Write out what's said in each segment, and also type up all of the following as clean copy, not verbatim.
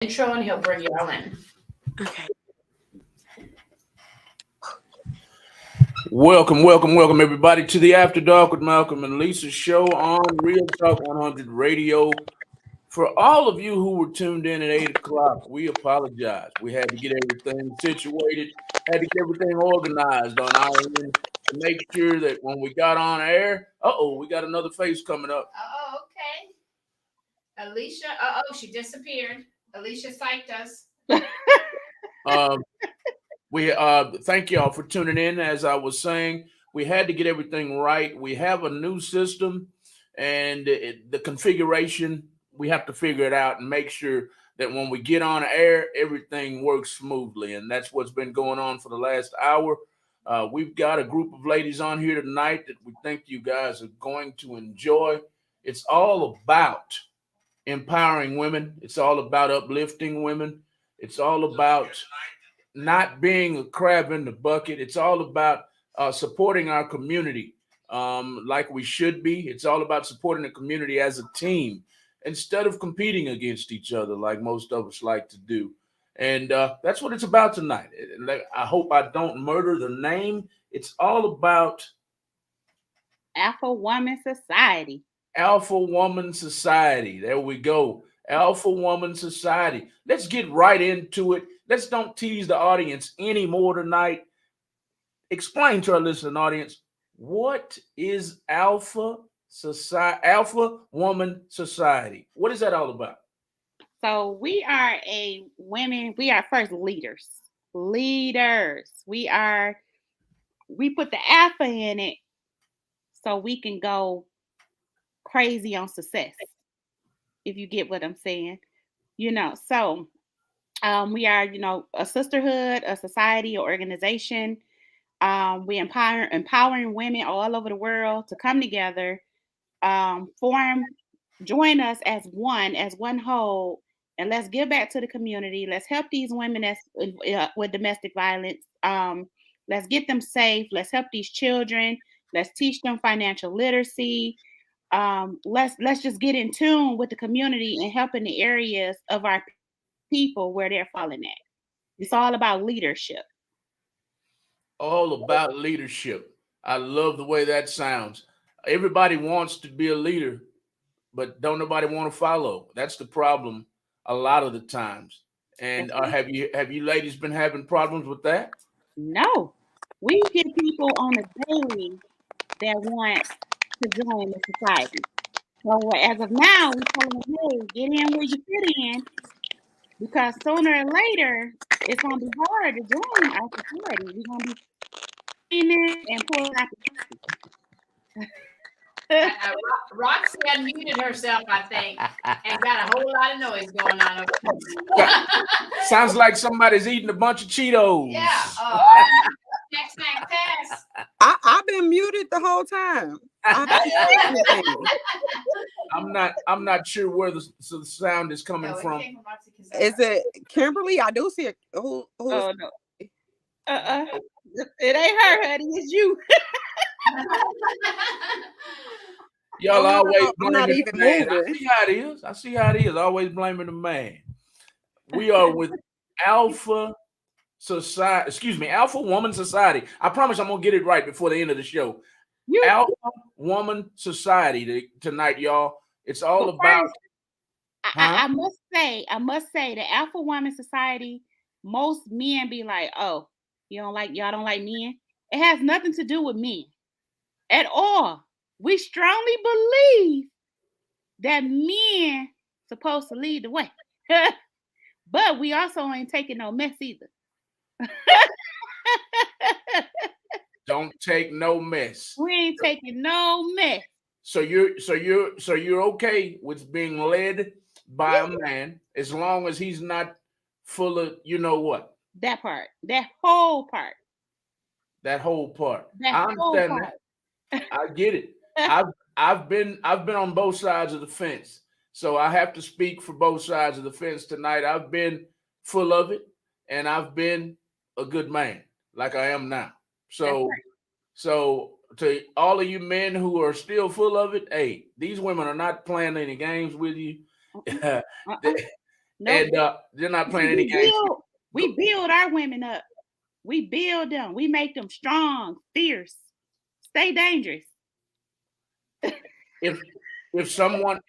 intro and he'll bring you all in. Okay. Welcome, everybody, to the After Dark with Malcolm and Lisa show on Real Talk 100 Radio. For all of you who were tuned in at 8 o'clock, we apologize. We had to get everything situated, had to get everything organized on our end to make sure that when we got on air, we got another face coming up. Okay. Alicia, she disappeared. Alicia psyched us. We thank y'all for tuning in. As I was saying, we had to get everything right. We have a new system, and the configuration, we have to figure it out and make sure that when we get on air, everything works smoothly. And that's what's been going on for the last hour. We've got a group of ladies on here tonight that we think you guys are going to enjoy. It's all about empowering women. It's all about uplifting women. It's all about not being a crab in the bucket. It's all about supporting our community like we should be. It's all about supporting the community as a team instead of competing against each other like most of us like to do. And that's what it's about tonight. I hope I don't murder the name. It's all about Alpha Woman Society. Alpha Woman Society. There we go. Alpha Woman Society. Let's get right into it. Let's don't tease the audience anymore tonight. Explain to our listening audience, what is Alpha Woman Society? What is that all about? So we are we are first leaders. Leaders. We put the alpha in it so we can go crazy on success. If you get what I'm saying. So we are, a sisterhood, a society, or organization. We empowering women all over the world to come together, join us as one whole, and let's give back to the community. Let's help these women that's with domestic violence. Let's get them safe. Let's help these children. Let's teach them financial literacy. Let's just get in tune with the community and help in the areas of our people where they're falling at. It's all about leadership. All about leadership. I love the way that sounds. Everybody wants to be a leader, but don't nobody want to follow. That's the problem a lot of the times. And have you ladies been having problems with that? No. We get people on a daily that want to join the society. So as of now, we tell them, hey, get in where you fit in, because sooner or later, it's going to be hard to join our society. We're going to be screaming and pulling out the Roxy unmuted herself, I think, and got a whole lot of noise going on over Sounds like somebody's eating a bunch of Cheetos. Yeah. Snack pass. I've been muted the whole time. I'm not sure where the sound is coming from. Is it Kimberly? I do see it. Oh no. It ain't her, honey. It's you. Y'all always I'm not even moving. I see how it is. Always blaming the man. We are with Alpha Woman Society. I promise I'm gonna get it right before the end of the show. Alpha Woman Society tonight, y'all. It's all about. I must say, the Alpha Woman Society. Most men be like, "Oh, y'all don't like men." It has nothing to do with men at all. We strongly believe that men supposed to lead the way, but we also ain't taking no mess either. Don't take no mess. We ain't taking no mess. So you're okay with being led by a man as long as he's not full of what? That part. That whole part. I understand that. I get it. I've been on both sides of the fence. So I have to speak for both sides of the fence tonight. I've been full of it, and I've been a good man like I am now. So to all of you men who are still full of it, hey, these women are not playing any games with you. And they're not playing any games. We build our women up. We build them. We make them strong, fierce. Stay dangerous. If someone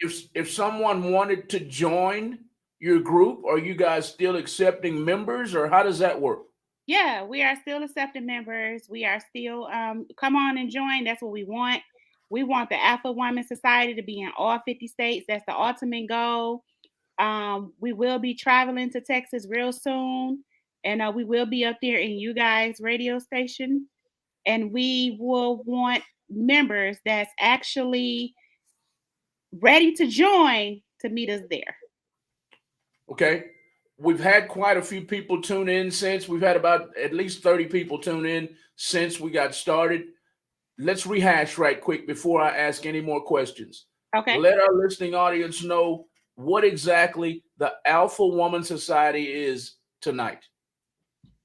wanted to join your group, are you guys still accepting members, or how does that work? Yeah, we are still accepting members. We are still come on and join. That's what we want. We want the Alpha Woman Society to be in all 50 states. That's the ultimate goal. We will be traveling to Texas real soon, and we will be up there in you guys' radio station. And we will want members that's actually ready to join to meet us there. Okay. We've had quite a few people tune in since. We've had about at least 30 people tune in since we got started. Let's rehash right quick before I ask any more questions. Okay. Let our listening audience know what exactly the Alpha Woman Society is tonight.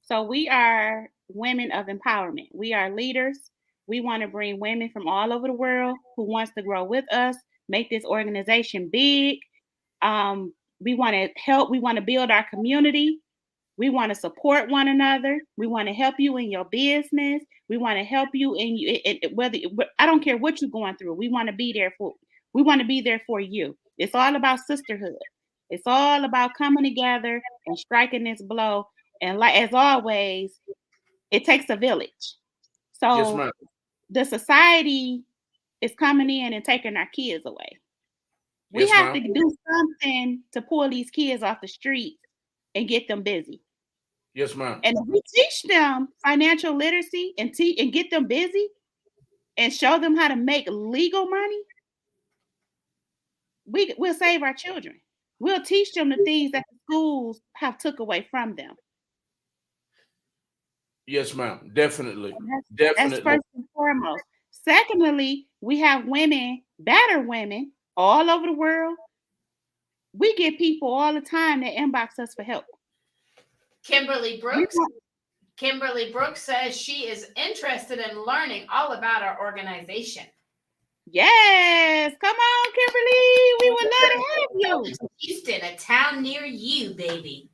So we are women of empowerment. We are leaders. We want to bring women from all over the world who wants to grow with us, make this organization big. We want to help. We want to build our community. We want to support one another. We want to help you in your business. We want to help you in whether I don't care what you're going through. We want to be there for. We want to be there for you. It's all about sisterhood. It's all about coming together and striking this blow. And like as always, it takes a village. So Yes, ma'am. the society is coming in and taking our kids away. We Yes, have ma'am. to do something to pull these kids off the streets and get them busy. Yes, ma'am. And if we teach them financial literacy and get them busy and show them how to make legal money, we'll save our children. We'll teach them the things that the schools have took away from them. Yes, ma'am. Definitely. That's Definitely. first and foremost. Secondly, we have women, better women, all over the world. We get people all the time that inbox us for help. Kimberly Brooks says she is interested in learning all about our organization. Yes, come on, Kimberly. We would love to have you. Houston, a town near you, baby.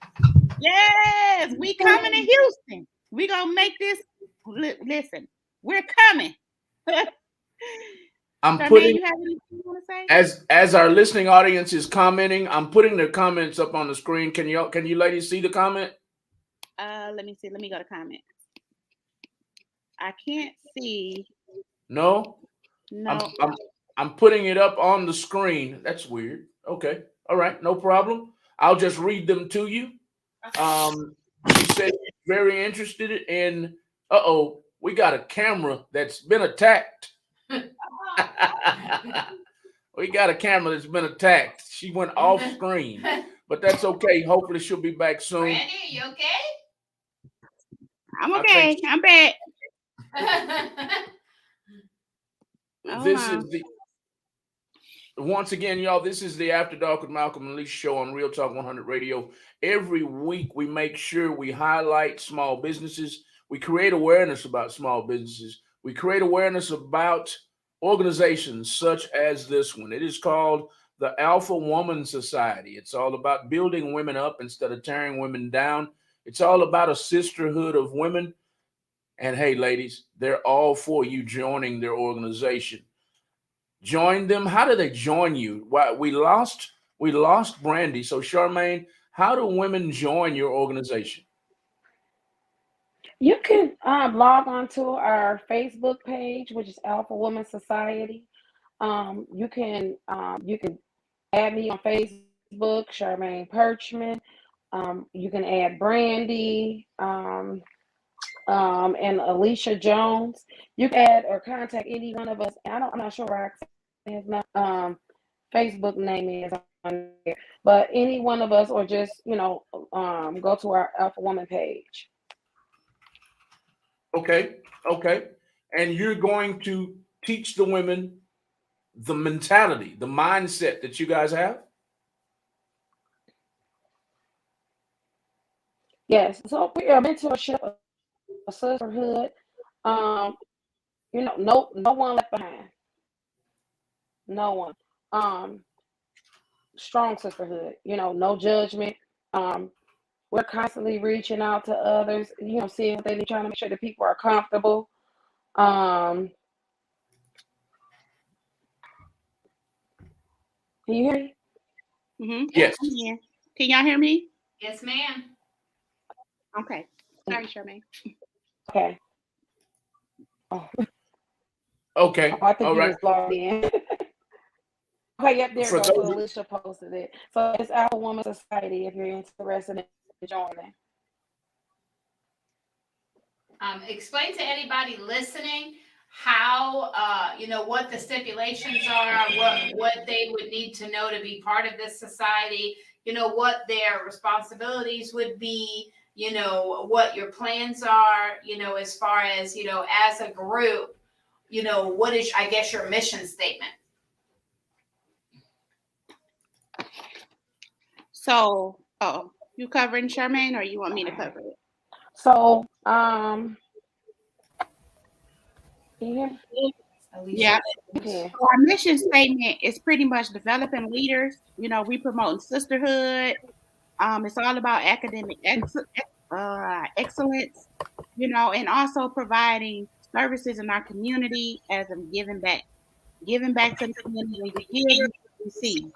Yes, we coming to Houston. We gonna make this. Listen, we're coming. I'm Charmaine, putting, you have anything you want to say? as our listening audience is commenting, I'm putting their comments up on the screen. Can you ladies see the comment? Let me see. Let me go to comment. I can't see. No. No. I'm putting it up on the screen. That's weird. Okay. All right. No problem. I'll just read them to you. She said she's very interested in. We got a camera that's been attacked. We got a camera that's been attacked. She went off screen, but that's okay. Hopefully, she'll be back soon. Randy, you okay? I'm okay. I'm back. This is the once again, y'all. This is the After Dark with Malcolm and Lisa show on Real Talk 100 Radio. Every week, we make sure we highlight small businesses. We create awareness about small businesses. We create awareness about organizations such as this one. It is called the Alpha Woman Society. It's all about building women up instead of tearing women down. It's all about a sisterhood of women. And hey, ladies, they're all for you joining their organization. Join them. How do they join you? Why we lost Brandy. So Charmaine, how do women join your organization? You can log on to our Facebook page, which is Alpha Woman Society. You can add me on Facebook, Charmaine Perchman. You can add Brandy and Alicia Jones. You can add or contact any one of us. I'm not sure Roxanne's Facebook name is on there, but any one of us, or just go to our Alpha Woman page. Okay. And you're going to teach the women the mentality, the mindset that you guys have? Yes. So we are mentorship, a sisterhood. No one left behind. No one. strong sisterhood. No judgment. We're constantly reaching out to others. Seeing what they need, trying to make sure that people are comfortable. Can you hear me? Mm-hmm. Yes. I'm here. Can y'all hear me? Yes, ma'am. Okay. Sorry, Charmaine. Okay. Oh, Okay. I think All you right. was logged in. Okay, yep, there For it goes. those, So Alicia posted it. So it's Alpha Woman Society if you're interested in joining. Explain to anybody listening how what the stipulations are, what they would need to know to be part of this society, what their responsibilities would be, what your plans are, as far as as a group, what is, I guess, your mission statement. So, you covering, Charmaine, or you want me to cover it? So, yeah. Yeah. Okay. So our mission statement is pretty much developing leaders. We promoting sisterhood. It's all about academic excellence, and also providing services in our community as a giving back to the community. When you give, you receive.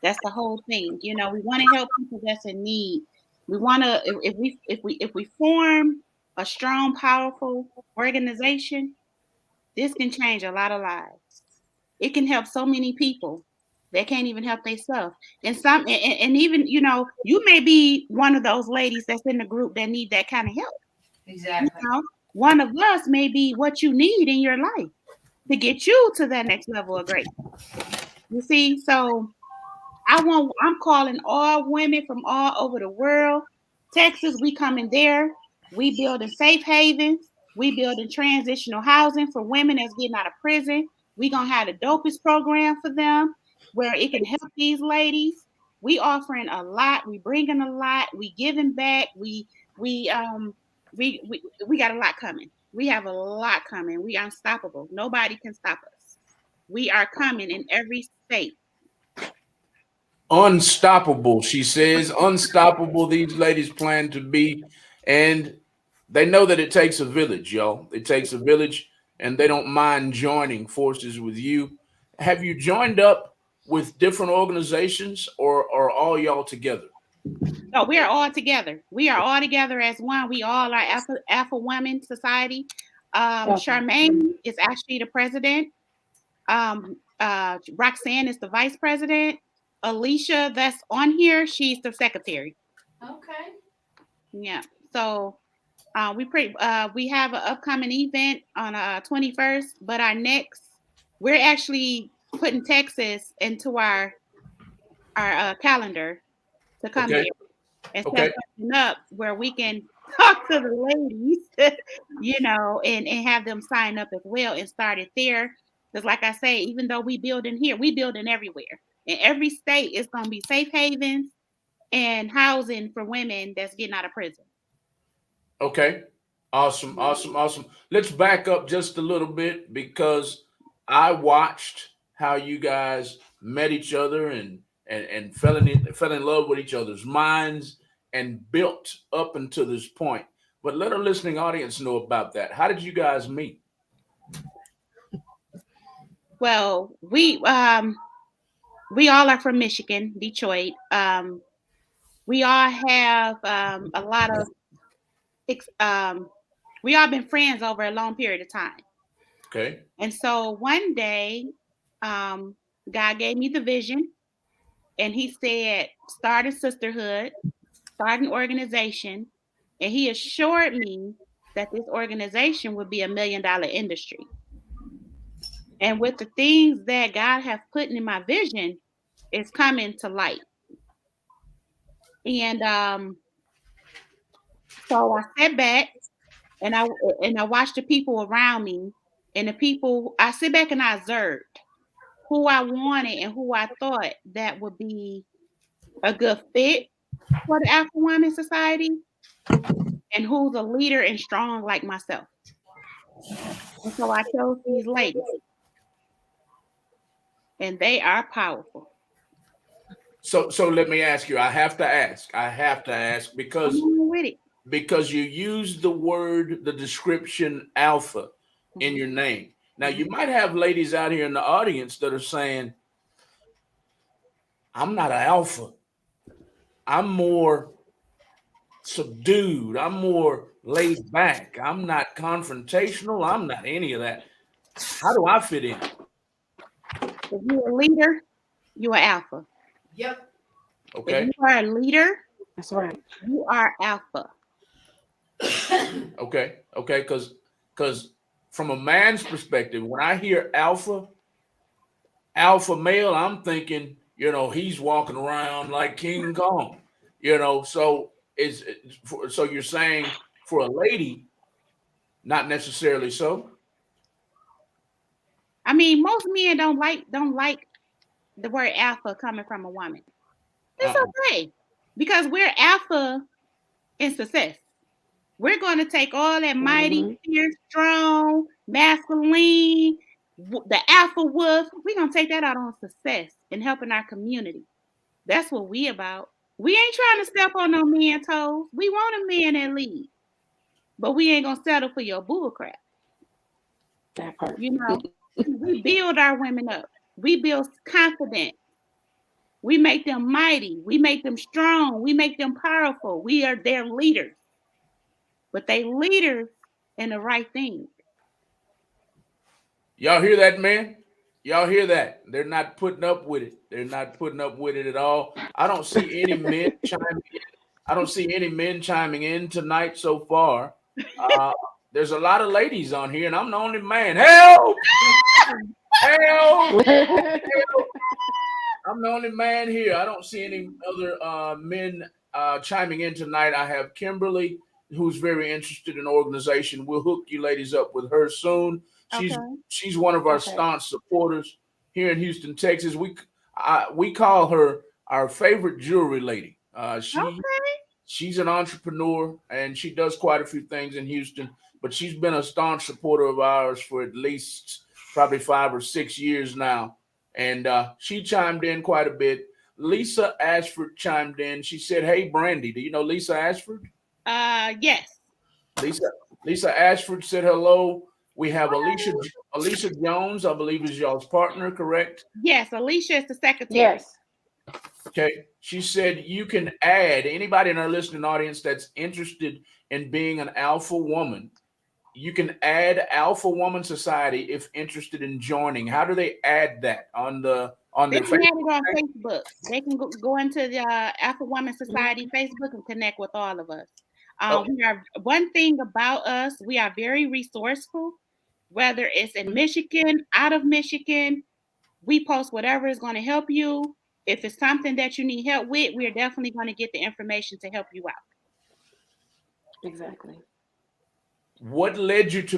That's the whole thing. We want to help people that's in need. We want to, if we form a strong, powerful organization, this can change a lot of lives. It can help so many people that can't even help themselves. And even, you may be one of those ladies that's in the group that need that kind of help. Exactly. One of us may be what you need in your life to get you to that next level of greatness. You see, so I'm calling all women from all over the world. Texas, we coming there. We building safe havens. We building transitional housing for women that's getting out of prison. We gonna have the dopest program for them where it can help these ladies. We offering a lot. We bringing a lot. We giving back. We got a lot coming. We have a lot coming. We unstoppable. Nobody can stop us. We are coming in every state. unstoppable, she says. Unstoppable, these ladies plan to be. And they know that it takes a village, y'all. It takes a village, and they don't mind joining forces with you. Have you joined up with different organizations, or are all y'all together? No, we are all together. We are all together as one. We all are Alpha Women Society. Charmaine is actually the president. Roxanne is the vice president. Alicia, that's on here, she's the secretary. Okay. Yeah. So we have an upcoming event on 21st, but we're actually putting Texas into our calendar to come Okay. there and set Okay. something up where we can talk to the ladies, and have them sign up as well and start it there. Because like I say, even though we building here, we building everywhere. In every state, it's going to be safe havens and housing for women that's getting out of prison. Okay. Awesome. Awesome. Awesome. Let's back up just a little bit, because I watched how you guys met each other and fell in love with each other's minds and built up until this point. But let our listening audience know about that. How did you guys meet? Well, we all are from Michigan, Detroit. We all have a lot of we all been friends over a long period of time. Okay. And so one day, God gave me the vision, and He said, "Start a sisterhood, start an organization," and He assured me that this organization would be $1 million industry. And with the things that God has put in my vision, it's coming to light. And so I sat back and I watched the people around me, and I sit back and I observed who I wanted and who I thought that would be a good fit for the African Women Society, and who's a leader and strong like myself. And so I chose these ladies, and they are powerful. So let me ask you. I have to ask because Come on with it. you use the description alpha in your name. Now you might have ladies out here in the audience that are saying, I'm not an alpha. I'm more subdued. I'm more laid back. I'm not confrontational. I'm not any of that. How do I fit in? If you're a leader, you're alpha. Yep. Okay. If you are a leader, That's right. you are alpha. Okay. Because from a man's perspective, when I hear alpha male, I'm thinking, he's walking around like King Kong. So so you're saying for a lady, not necessarily so. I mean, most men don't like the word alpha coming from a woman. It's okay because we're alpha in success. We're going to take all that mighty, fierce, strong, masculine, the alpha wolf. We're going to take that out on success and helping our community. That's what we about. We ain't trying to step on no man's toes. We want a man that lead, but we ain't going to settle for your bull crap. That part. We build our women up. We build confidence. We make them mighty. We make them strong. We make them powerful. We are their leaders. But they leaders in the right thing. Y'all hear that, man? Y'all hear that? They're not putting up with it. They're not putting up with it at all. I don't see any men chiming in. I don't see any men chiming in tonight so far. There's a lot of ladies on here, and I'm the only man. Help! Help! Help! I'm the only man here. I don't see any other men chiming in tonight. I have Kimberly, who's very interested in organization. We'll hook you ladies up with her soon. She's one of our staunch supporters here in Houston, Texas. We call her our favorite jewelry lady. She's an entrepreneur and she does quite a few things in Houston, but she's been a staunch supporter of ours for at least probably 5 or 6 years now. And she chimed in quite a bit. Lisa Ashford chimed in. She said, "Hey, Brandy, do you know Lisa Ashford?" Yes. Lisa Ashford said hello. We have Alicia Jones, I believe, is y'all's partner, correct? Yes, Alicia is the secretary. Yes. Okay. She said you can add anybody in our listening audience that's interested in being an alpha woman. You can add Alpha Woman Society if interested in joining. How do they add that on their Facebook? They can go into the Alpha Woman Society Facebook and connect with all of us. We are one thing about us. We are very resourceful. Whether it's in Michigan, out of Michigan, we post whatever is going to help you. If it's something that you need help with, we are definitely going to get the information to help you out. Exactly. What led you to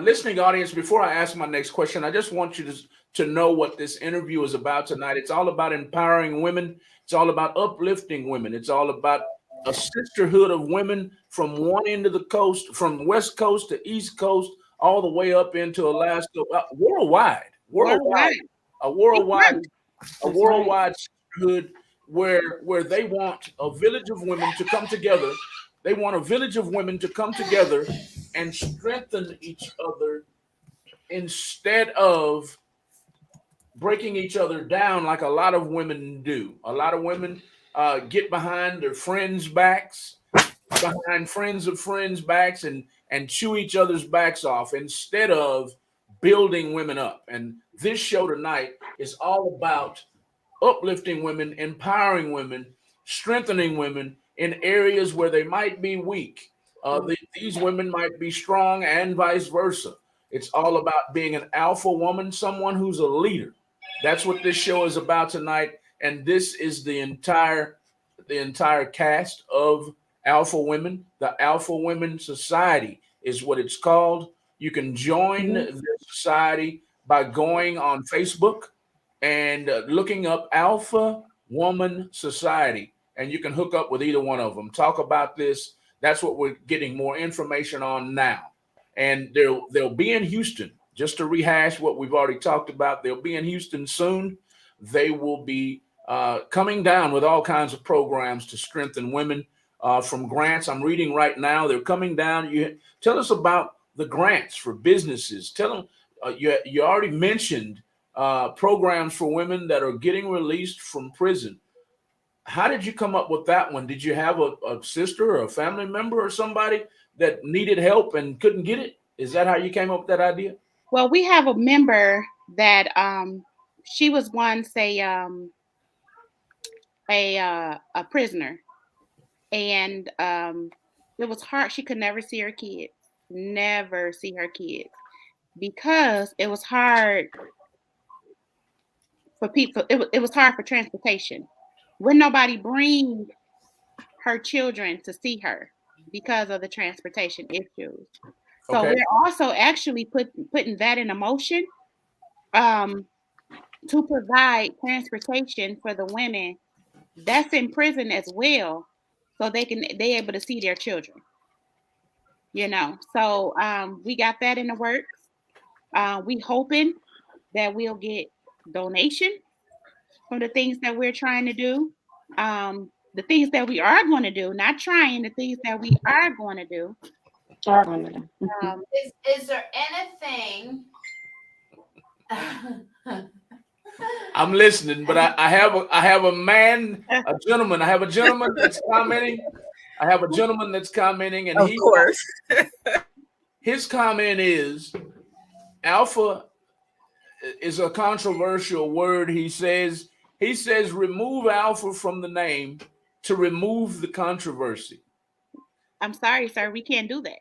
listening audience? Before I ask my next question, I just want you to know what this interview is about tonight. It's all about empowering women. It's all about uplifting women. It's all about a sisterhood of women from one end of the coast, from West Coast to East Coast, all the way up into Alaska, worldwide, a worldwide sisterhood where they want a village of women to come together. They want a village of women to come together and strengthen each other instead of breaking each other down like a lot of women do. A lot of women get behind their friends' backs, behind friends of friends' backs, and chew each other's backs off instead of building women up. And this show tonight is all about uplifting women, empowering women, strengthening women in areas where they might be weak. These women might be strong and vice versa. It's all about being an alpha woman, someone who's a leader. That's what this show is about tonight. And this is the entire cast of Alpha Women. The Alpha Women Society is what it's called. You can join the society by going on Facebook and looking up Alpha Woman Society, and you can hook up with either one of them. Talk about this. That's what we're getting more information on now. And they'll be in Houston. Just to rehash what we've already talked about, they'll be in Houston soon. They will be coming down with all kinds of programs to strengthen women from grants. I'm reading right now, they're coming down. You tell us about the grants for businesses. Tell them, you already mentioned programs for women that are getting released from prison. How did you come up with that one? Did you have a sister or a family member or somebody that needed help and couldn't get it? Is that how you came up with that idea? Well, we have a member that she was once a prisoner, and it was hard. She could never see her kids, because it was hard for people. It was hard for transportation. Wouldn't nobody bring her children to see her because of the transportation issues. So Okay. we're also actually putting that in motion to provide transportation for the women that's in prison as well, so they able to see their children. So we got that in the works. We hoping that we'll get donation from the things that we're trying to do. The things that we are going to do, not trying, the things that we are going to do. Is there anything? I'm listening, but I have a gentleman. I have a gentleman that's commenting. And Of course. His comment is, alpha is a controversial word. He says remove alpha from the name to remove the controversy. I'm sorry, sir. We can't do that.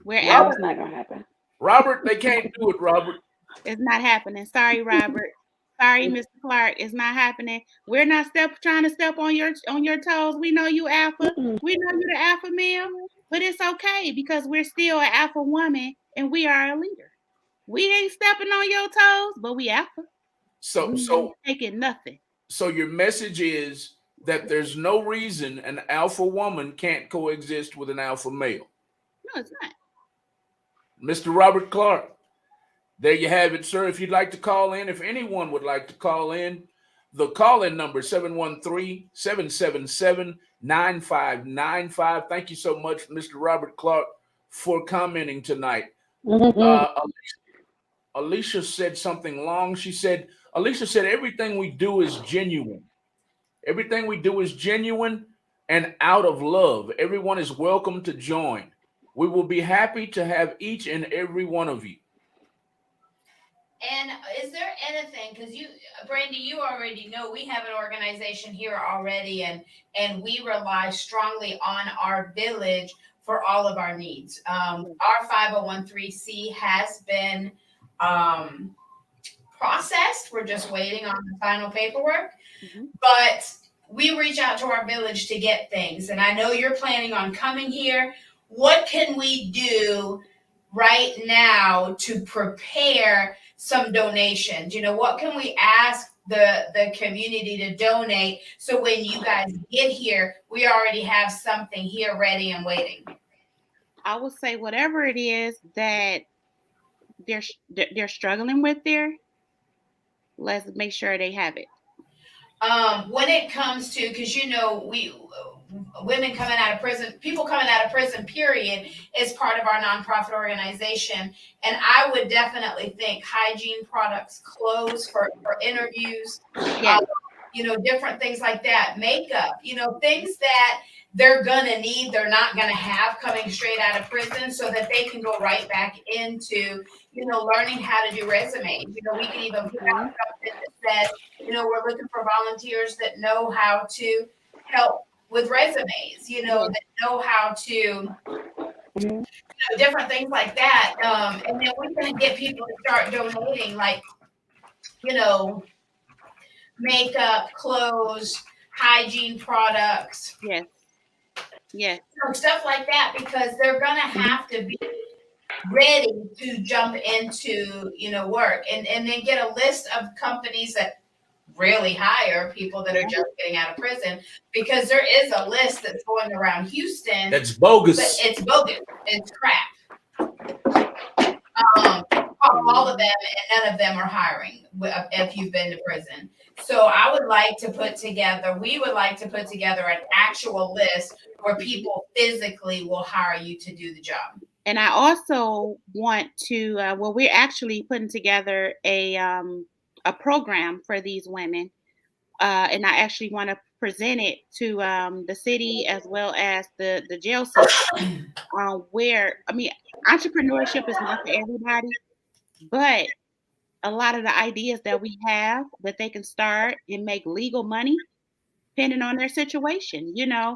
It's not gonna happen. Robert, they can't do it, Robert. It's not happening. Sorry, Robert. Sorry, Mr. Clark. It's not happening. We're not trying to step on your toes. We know you alpha. We know you the alpha male, but it's okay because we're still an alpha woman and we are a leader. We ain't stepping on your toes, but we alpha. So ain't taking nothing. So your message is that there's no reason an alpha woman can't coexist with an alpha male. No, it's not. Mr. Robert Clark, there you have it, sir. If you'd like to call in, if anyone would like to call in, the call-in number 713-777-9595. Thank you so much, Mr. Robert Clark, for commenting tonight. Alicia said something long. Alicia said, everything we do is genuine. Everything we do is genuine and out of love. Everyone is welcome to join. We will be happy to have each and every one of you. And is there anything, because Brandy, you already know we have an organization here already, and we rely strongly on our village for all of our needs. Our 501(c) has been processed. We're just waiting on the final paperwork. But we reach out to our village to get things. And I know you're planning on coming here. What can we do right now to prepare some donations? What can we ask the community to donate so when you guys get here, we already have something here ready and waiting? I would say whatever it is that they're struggling with there, let's make sure they have it. When it comes to, because women coming out of prison, people coming out of prison, period, is part of our nonprofit organization. And I would definitely think hygiene products, clothes for interviews, different things like that, makeup, things that they're going to need, they're not going to have coming straight out of prison, so that they can go right back into, learning how to do resumes. We can even put out something that says, we're looking for volunteers that know how to help with resumes, that know how to, different things like that. And then we're going to get people to start donating, like, makeup, clothes, hygiene products. Yes. Stuff like that, because they're going to have to be ready to jump into, work, and then get a list of companies that really hire people that are just getting out of prison, because there is a list that's going around Houston that's bogus. It's bogus. It's crap. all of them, and none of them are hiring if you've been to prison. So I would like to put together, we would like to put together an actual list where people physically will hire you to do the job. And I also want to, well, we're actually putting together a program for these women. And I actually want to present it to the city as well as the jail system, where, I mean, entrepreneurship is not for everybody, but a lot of the ideas that we have that they can start and make legal money, depending on their situation, you know,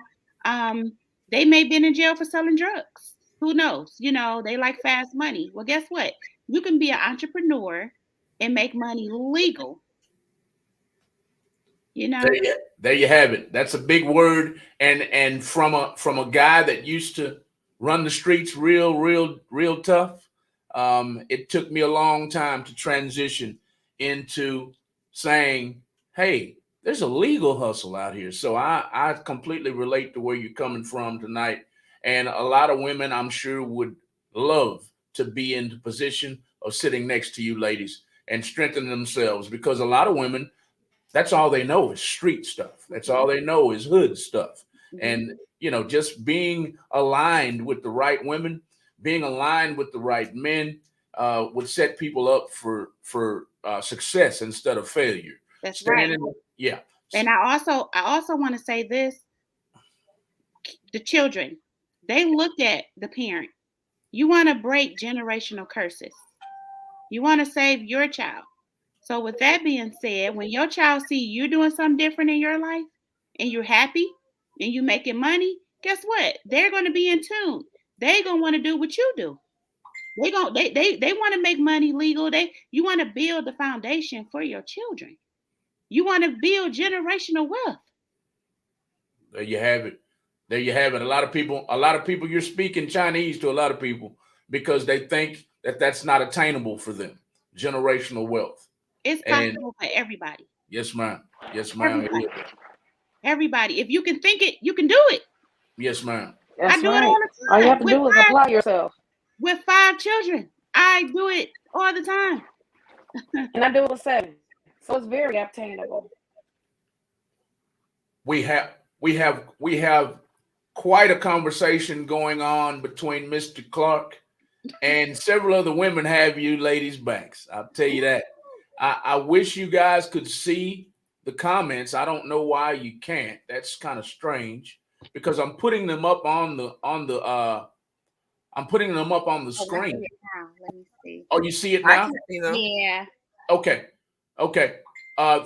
they may have been in jail for selling drugs. Who knows? You know, they like fast money. Well, guess what? You can be an entrepreneur and make money legal. You know, there you have it. That's a big word, and from a guy that used to run the streets real tough. It took me a long time to transition into saying, "Hey, there's a legal hustle out here." So I completely relate to where you're coming from tonight, and a lot of women, I'm sure, would love to be in the position of sitting next to you, ladies, and strengthen themselves, because a lot of women, that's all they know is street stuff. That's all they know is hood stuff. And, you know, just being aligned with the right women, being aligned with the right men would set people up for success instead of failure. That's right. Yeah. And I also want to say this: the children, they look at the parent. You want to break generational curses. You want to save your child. So with that being said, when your child see you doing something different in your life and you're happy and you making money, guess what? They're going to be in tune. They're going to want to do what you do. They want to make money legal. You want to build the foundation for your children. You want to build generational wealth. There you have it. There you have it. A lot of people, you're speaking Chinese to a lot of people because they think that that's not attainable for them. Generational wealth. It's possible for everybody. Yes, ma'am. Yes, ma'am. Everybody. If you can think it, you can do it. Yes, ma'am. That's I do right. it all the time. All you have to do is apply yourself. With 5 children, I do it all the time. And I do it with 7. So it's very obtainable. We have quite a conversation going on between Mr. Clark and several other women have you ladies' backs. I'll tell you that. I wish you guys could see the comments. I don't know why you can't. That's kind of strange because I'm putting them up on the screen. Let me see. Oh, you see it now? Yeah. Okay.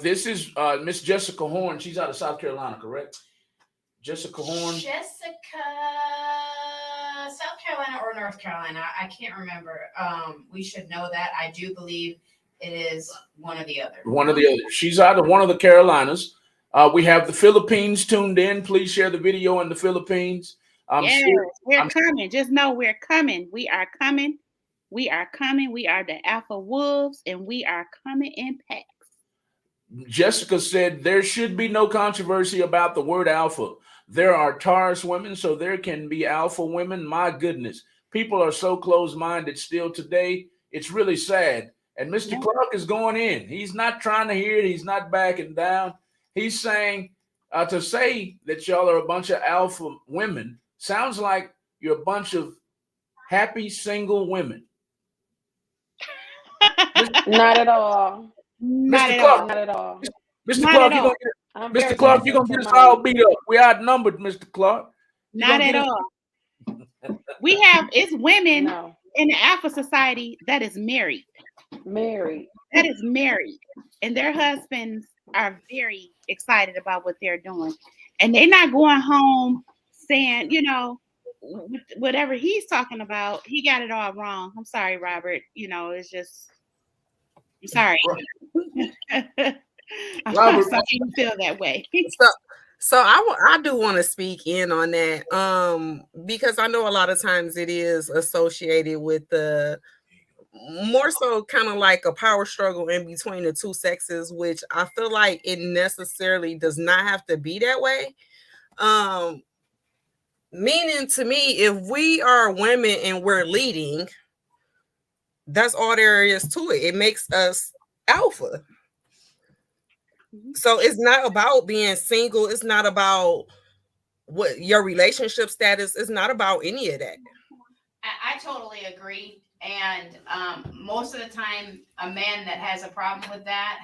This is Miss Jessica Horn. She's out of South Carolina, correct? Jessica Horn. Jessica, South Carolina or North Carolina? I can't remember. We should know that. I do believe it is one or the other. One or the other. She's out of one of the Carolinas. We have the Philippines tuned in. Please share the video in the Philippines. We're coming. Just know we're coming. We are coming. We are coming. We are the Alpha Wolves, and we are coming in packs. Jessica said there should be no controversy about the word alpha. There are Taurus women, so there can be alpha women. My goodness, people are so close-minded still today. It's really sad. And Mr. Clark is going in. He's not trying to hear it. He's not backing down. He's saying to say that y'all are a bunch of alpha women sounds like you're a bunch of happy single women. Not at all. Mr. Clark, not at all. Mr. Clark, you're gonna get us all beat up. We outnumbered, Mr. Clark. Not at all. It's women in the Alpha Society that is married. That is married. And their husbands are very excited about what they're doing. And they're not going home saying, you know, whatever he's talking about, he got it all wrong. I'm sorry, Robert. You know, it's just, I'm sorry. I'm sorry you feel that way. So I do want to speak in on that because I know a lot of times it is associated with the more so kind of like a power struggle in between the two sexes, which I feel like it necessarily does not have to be that way. Meaning to me, if we are women and we're leading, That's all there is to it. It makes us alpha. So it's not about being single. It's not about what your relationship status. It's not about any of that. I totally agree. And most of the time, a man that has a problem with that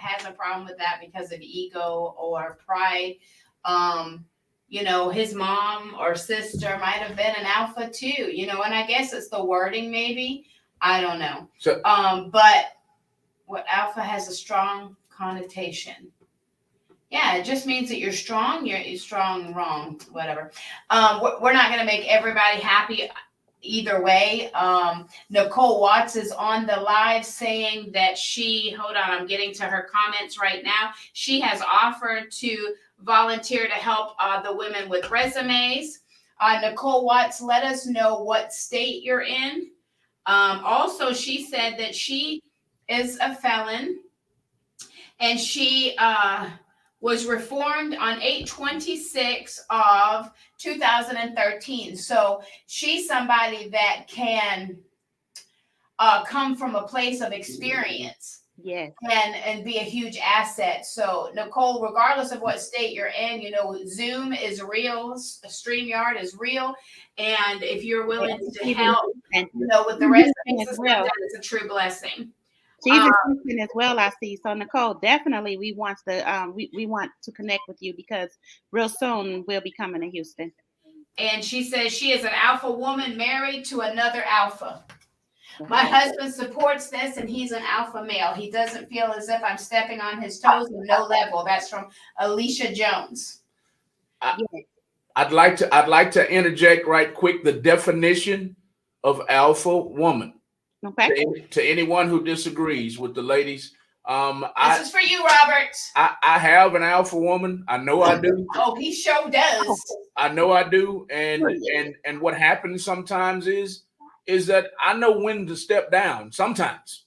because of ego or pride. You know, his mom or sister might have been an alpha too, you know, and I guess it's the wording maybe. I don't know. So, but what alpha has a strong connotation. Yeah, it just means that you're strong, you're strong, wrong, whatever. We're not going to make everybody happy either way. Nicole Watts is on the live saying that hold on, I'm getting to her comments right now. She has offered to volunteer to help the women with resumes. Nicole Watts, let us know what state you're in. Also, she said that she is a felon and she was reformed on 8/26 of 2013. So she's somebody that can come from a place of experience. Yes. And be a huge asset. So Nicole, regardless of what state you're in, you know, Zoom is real, StreamYard is real. And if you're willing to help, you know, with the rest of the stuff, that is a true blessing. She's in Houston as well, I see. So Nicole, definitely we want to connect with you because real soon we'll be coming to Houston. And she says she is an alpha woman married to another alpha. My husband supports this and he's an alpha male. He doesn't feel as if I'm stepping on his toes at no level. That's from Alicia Jones. I'd like to interject right quick the definition of alpha woman. Okay. To anyone who disagrees with the ladies, this is for you, Robert. I have an alpha woman. I know I do. Oh, he sure does. I know I do. And what happens sometimes is that I know when to step down. Sometimes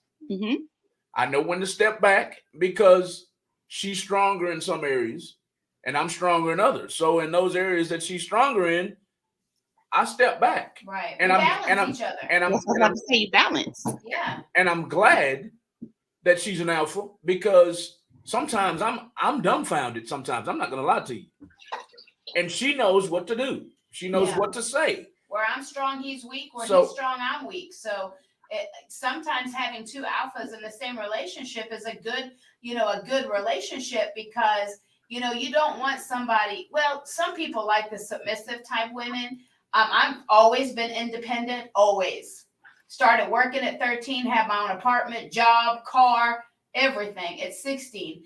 I know when to step back because she's stronger in some areas and I'm stronger in others. So in those areas that she's stronger in, I step back. Right. And I'm each other. And I'm about to say balance. Yeah. And I'm glad that she's an alpha because sometimes I'm dumbfounded. Sometimes I'm not gonna lie to you. And she knows what to do. She knows what to say. Where I'm strong, he's weak. Where he's strong, I'm weak. So sometimes having two alphas in the same relationship is a good relationship because, you know, you don't want somebody, well, some people like the submissive type women. I've always been independent, always. Started working at 13, have my own apartment, job, car, everything at 16.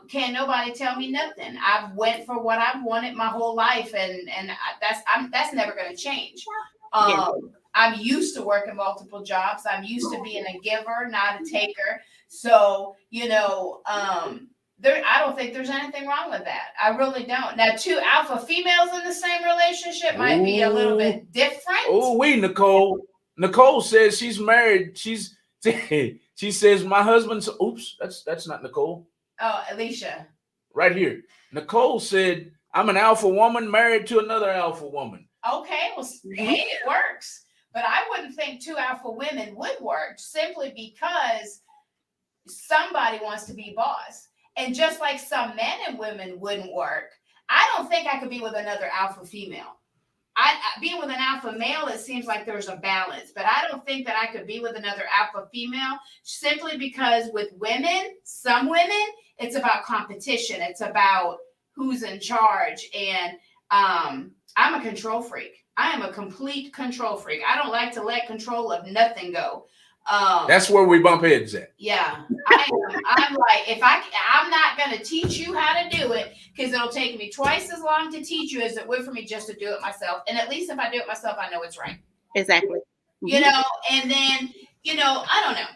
Can't nobody tell me nothing. I've went for what I've wanted my whole life, and that's never going to change. I'm used to working multiple jobs. I'm used to being a giver, not a taker. So, you know, I don't think there's anything wrong with that. I really don't. Now, two alpha females in the same relationship might be a little bit different. Oh, Nicole. Nicole says she's married. She says my husband's. Oops, that's not Nicole. Oh, Alicia. Right here. Nicole said, I'm an alpha woman married to another alpha woman. Okay, well, hey, it works. But I wouldn't think two alpha women would work simply because somebody wants to be boss. And just like some men and women wouldn't work, I don't think I could be with another alpha female. Being with an alpha male, it seems like there's a balance, but I don't think that I could be with another alpha female simply because with women, some women, it's about competition. It's about who's in charge. And I'm a control freak. I am a complete control freak. I don't like to let control of nothing go. That's where we bump heads at. Yeah, I'm like, I'm not going to teach you how to do it because it'll take me twice as long to teach you as it would for me just to do it myself. And at least if I do it myself, I know it's right. Exactly. You know, and then, you know, I don't know.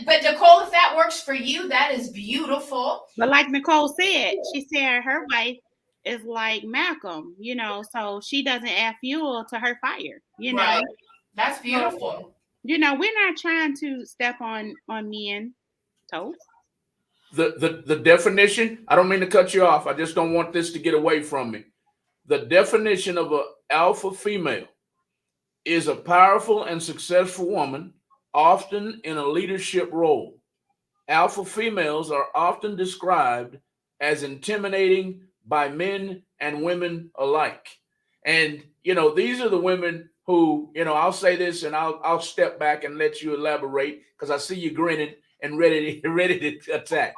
But Nicole, if that works for you, that is beautiful. But like Nicole said, she said her wife is like Malcolm, you know, so she doesn't add fuel to her fire, you know. Right. That's beautiful. You know, we're not trying to step on men's toes. The definition, I don't mean to cut you off. I just don't want this to get away from me. The definition of an alpha female is a powerful and successful woman often in a leadership role. Alpha females are often described as intimidating by men and women alike. And these are the women who, I'll say this and I'll step back and let you elaborate because I see you grinning and ready to attack.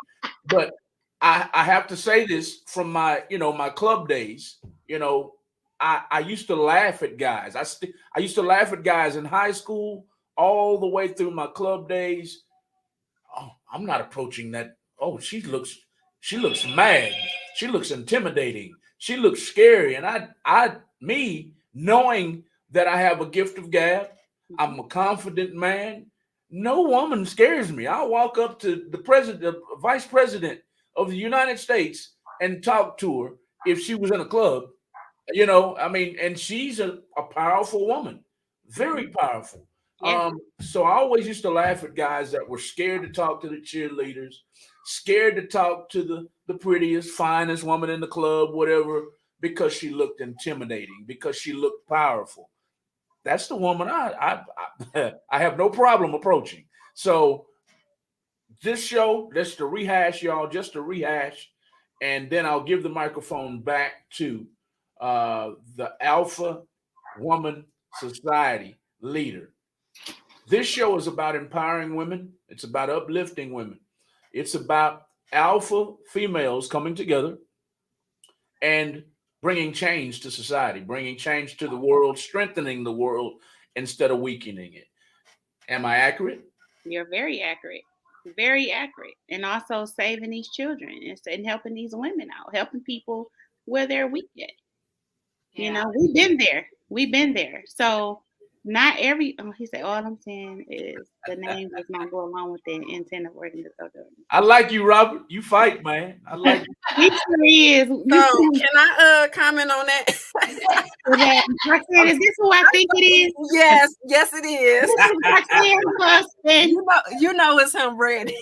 But I have to say this from my club days. I used to laugh at guys. I used to laugh at guys in high school all the way through my club days. Oh, I'm not approaching that. Oh, she looks mad. She looks intimidating. She looks scary. And me knowing that I have a gift of gab, I'm a confident man. No woman scares me. I'll walk up to the vice president of the United States and talk to her if she was in a club. And she's a powerful woman, very powerful. Yeah. So I always used to laugh at guys that were scared to talk to the cheerleaders, scared to talk to the prettiest, finest woman in the club, whatever, because she looked intimidating, because she looked powerful. That's the woman I have no problem approaching. So this show, just to rehash, y'all, and then I'll give the microphone back to the Alpha Woman Society leader. This show is about empowering women. It's about uplifting women. It's about alpha females coming together and bringing change to society, bringing change to the world, strengthening the world instead of weakening it. Am I accurate? You're very accurate. Very accurate. And also saving these children and helping these women out, helping people where they're weak at. Yeah. We've been there. We've been there. So not every he said, all I'm saying is the name does not go along with the intent of organization. I like you, Robert. You fight, man. I like you. He sure is. So can I comment on that? Roxanne, is this who I think it is? Yes, it is. This is Roxanne's husband. You know it's him, Brandy.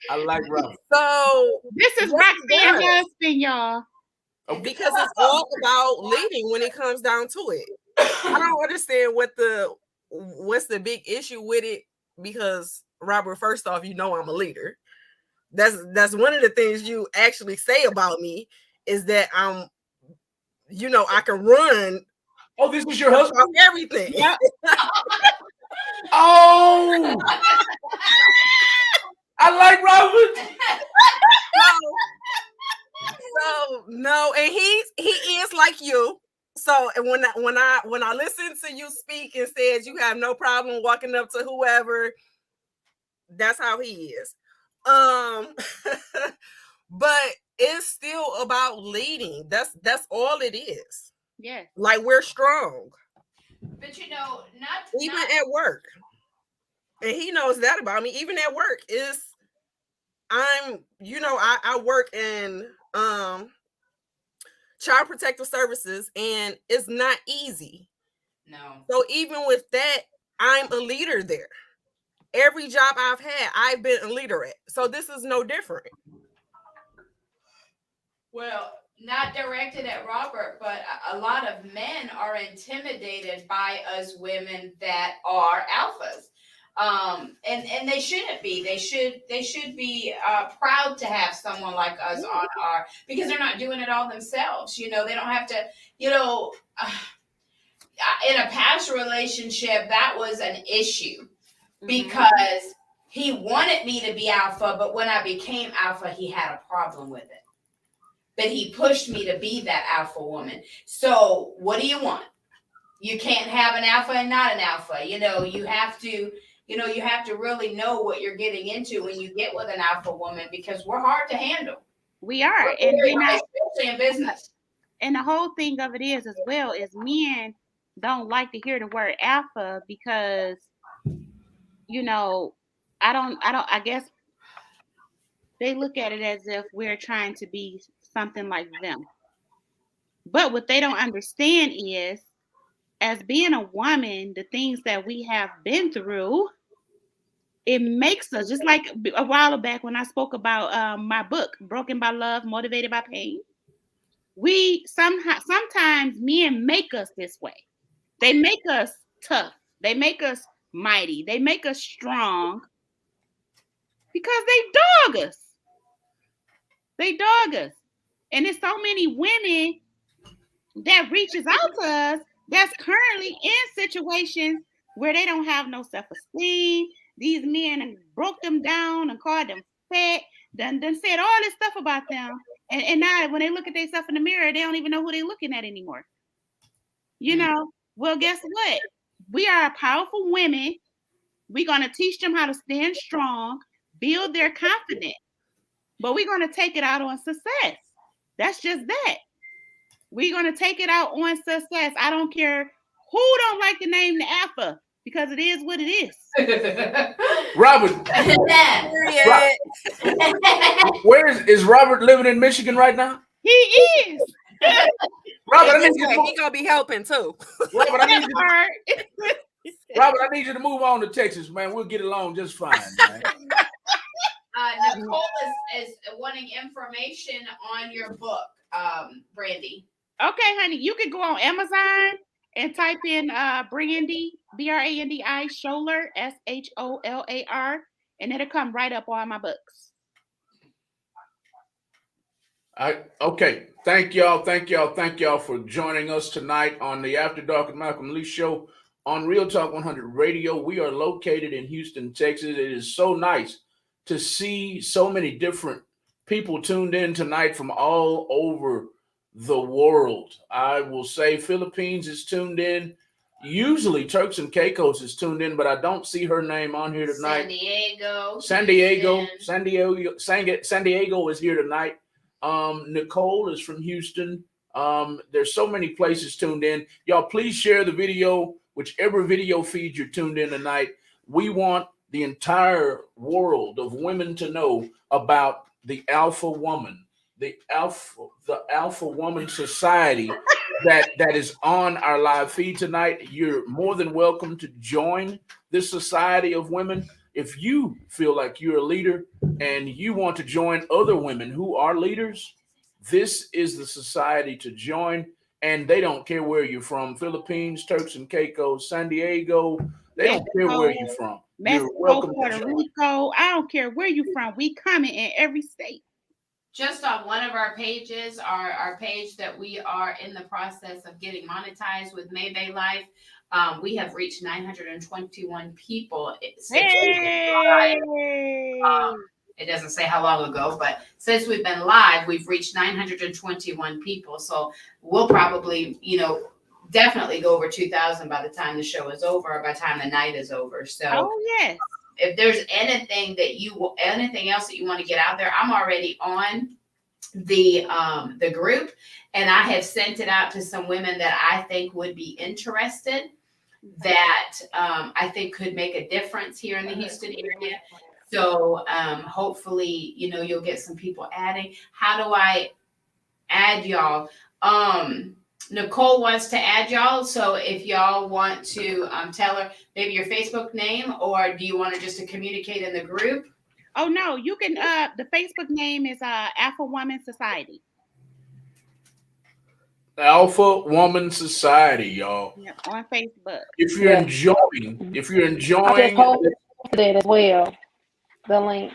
I like Robert. So this is Roxanne's husband, y'all. Okay. Because it's all about leading when it comes down to it. I don't understand what's the big issue with it, because Robert, first off, I'm a leader. That's one of the things you actually say about me is that I can run. Oh, this is your husband? Everything. Yep. Oh, I like Robert. So no, and he is like you. So and when I listen to you speak and said you have no problem walking up to whoever, that's how he is. But it's still about leading. That's all it is. Yeah. Like we're strong. But not even at work. And he knows that about me. Even at work I work in child protective services, and it's not easy. No. So even with that, I'm a leader there. Every job I've had, I've been a leader at. So this is no different. Well, not directed at Robert, but a lot of men are intimidated by us women that are alphas. And they shouldn't be. They should be proud to have someone like us on because they're not doing it all themselves. They don't have to. In a past relationship, that was an issue because he wanted me to be alpha, but when I became alpha, he had a problem with it. But he pushed me to be that alpha woman. So what do you want? You can't have an alpha and not an alpha. You have to. You have to really know what you're getting into when you get with an alpha woman, because we're hard to handle. We are. Especially in business. And the whole thing of it is, as well, is men don't like to hear the word alpha because, I guess they look at it as if we're trying to be something like them. But what they don't understand is, as being a woman, the things that we have been through, it makes us, just like a while back when I spoke about my book, Broken by Love, Motivated by Pain. Sometimes men make us this way. They make us tough. They make us mighty. They make us strong because they dog us. They dog us. And there's so many women that reaches out to us that's currently in situations where they don't have no self-esteem. These men broke them down and called them fat, done said all this stuff about them. And now when they look at themselves in the mirror, they don't even know who they're looking at anymore. You know, well, guess what? We are powerful women. We're going to teach them how to stand strong, build their confidence. But we're going to take it out on success. That's just that. We're going to take it out on success. I don't care who don't like the name the Alpha, because it is what it is. Robert, where is Robert living in Michigan right now? He is. Robert, he gonna be helping too. Robert, I need you to move on to Texas, man. We'll get along just fine, man. Nicole is wanting information on your book, Brandy. Okay, honey, you can go on Amazon and type in Brandy, Brandi Scholar, Scholar, and it'll come right up on my books. Okay. Thank y'all for joining us tonight on the After Dark with Malcolm Lee show on Real Talk 100 Radio. We are located in Houston, Texas. It is so nice to see so many different people tuned in tonight from all over the world. I will say Philippines is tuned in. Usually Turks and Caicos is tuned in, but I don't see her name on here tonight. San Diego is here tonight. Nicole is from Houston. There's so many places tuned in. Y'all, please share the video, whichever video feed you're tuned in tonight. We want the entire world of women to know about the alpha woman, the alpha woman society that is on our live feed tonight. You're more than welcome to join this society of women. If you feel like you're a leader and you want to join other women who are leaders, this is the society to join. And they don't care where you're from. Philippines, Turks and Caicos, San Diego, they don't care where you're from. Mexico, Puerto Rico, I don't care where you're from. We coming in every state. Just on one of our pages, our page that we are in the process of getting monetized with Maybay Life, we have reached 921 people. It doesn't say how long ago, but since we've been live, we've reached 921 people. So we'll probably, definitely go over 2,000 by the time the show is over, or by the time the night is over. So, yes. If there's anything else that you want to get out there, I'm already on the group, and I have sent it out to some women that I think would be interested, that I think could make a difference here in the Houston area. So hopefully, you'll get some people adding. How do I add y'all? Nicole wants to add y'all. So if y'all want to tell her maybe your Facebook name, or do you want her just to communicate in the group? Oh, no, you can. The Facebook name is Alpha Woman Society. Alpha Woman Society, y'all. Yep, on Facebook. If you're enjoying, I just posted it as well. The link.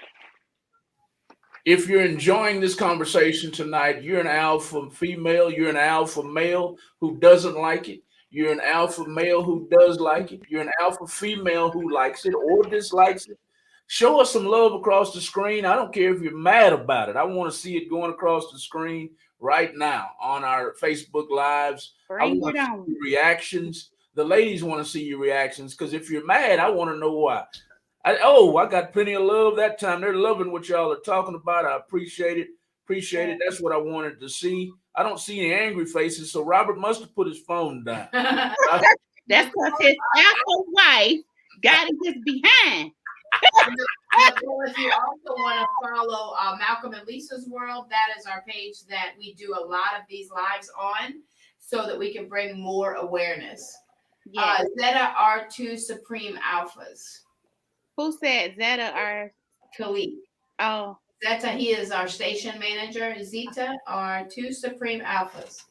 If you're enjoying this conversation tonight, you're an alpha female, you're an alpha male who doesn't like it, you're an alpha male who does like it, you're an alpha female who likes it or dislikes it, show us some love across the screen. I don't care if you're mad about it. I want to see it going across the screen right now on our Facebook Lives. Bring I want it to on. see your reactions. The ladies want to see your reactions, because if you're mad, I want to know why. I got plenty of love that time. They're loving what y'all are talking about. I appreciate it. That's what I wanted to see. I don't see any angry faces, so Robert must have put his phone down. That's because his alpha wife got in his behind. If you also want to follow Malcolm and Lisa's World, that is our page that we do a lot of these lives on, so that we can bring more awareness. Yes. Zeta are two supreme alphas. Who said Zeta are? Khalid. Oh. Zeta, he is our station manager. Zeta are two supreme alphas.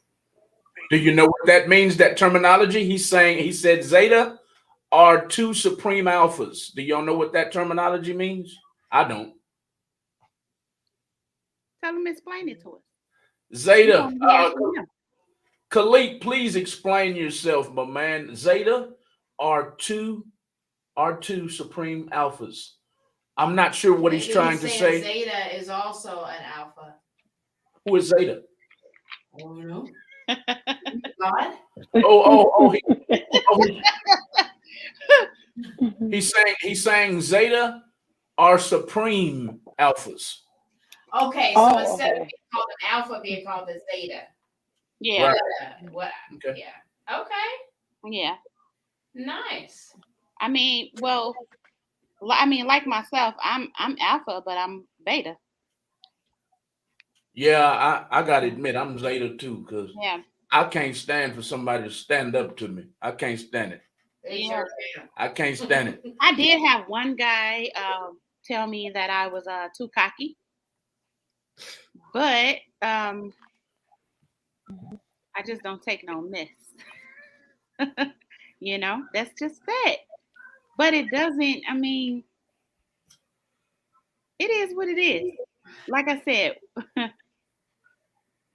Do you know what that means, that terminology? He said Zeta are two supreme alphas. Do y'all know what that terminology means? I don't. Tell them, explain it to us. Zeta, We wanna hear from them. Khalid, please explain yourself, my man. Zeta are two supreme alphas. I'm not sure what he's Maybe trying to saying say. Zeta is also an alpha. Who is Zeta? I don't know. God? He's saying Zeta are supreme alphas. Okay, so instead of being called an alpha, being called a Zeta. Yeah. Right. What? Okay. Yeah. Okay. Yeah. Nice. I mean, well, like myself, I'm alpha, but I'm beta. Yeah, I gotta admit I'm Zeta too, because Yeah. I can't stand for somebody to stand up to me. I can't stand it. Yeah. I can't stand it. I did have one guy tell me that I was too cocky, but I just don't take no mess. You know, that's just that. But it doesn't. I mean, it is what it is. Like I said,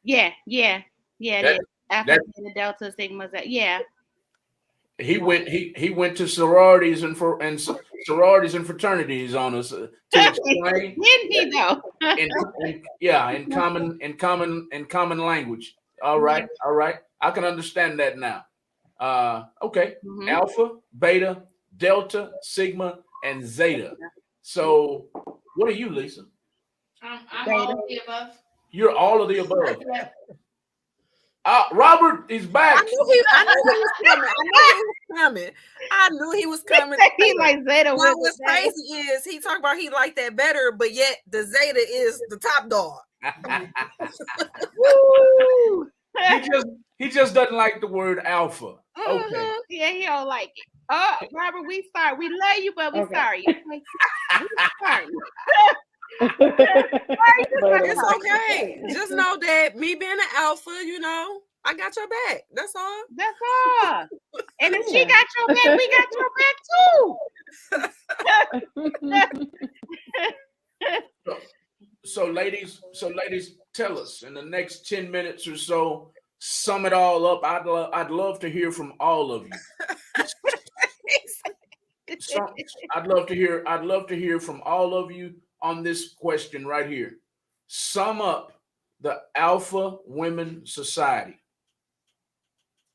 yeah. It is. Alpha, Beta, Delta, Sigma. Yeah. He went to sororities and sororities and fraternities on us to explain. Didn't he though? in common language. All right. I can understand that now. Okay. Mhm. Alpha, Beta, Delta, Sigma, and Zeta. So, what are you, Lisa? I'm all of the above. You're all of the above. Robert is back. I knew he was coming. He like Zeta. Well, what's crazy is he talked about he liked that better, but yet the Zeta is the top dog. Woo! he just doesn't like the word alpha. Okay. Yeah, he don't like it. Oh, Robert, we sorry. We love you, but we sorry. We sorry. It's okay. Just know that me being an alpha, you know, I got your back. That's all. That's all. And if she got your back, we got your back too. So ladies, tell us in the next 10 minutes or so, sum it all up. I'd love to hear from all of you. I'd love to hear from all of you on this question right here. Sum up the Alpha Women Society.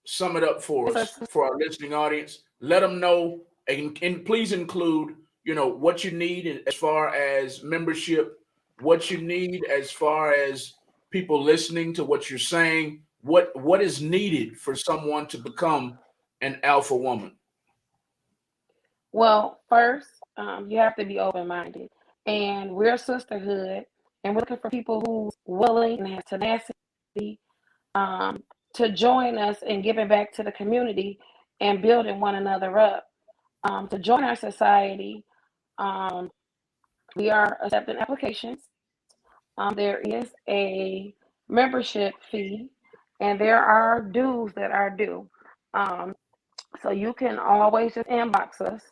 Sum it up for us, for our listening audience. Let them know, and please include, what you need as far as membership, what you need as far as people listening to what you're saying, what is needed for someone to become an alpha woman. Well, first, you have to be open-minded. And we're a sisterhood, and we're looking for people who's willing and has tenacity to join us in giving back to the community and building one another up. To join our society, we are accepting applications. There is a membership fee, and there are dues that are due. So you can always just inbox us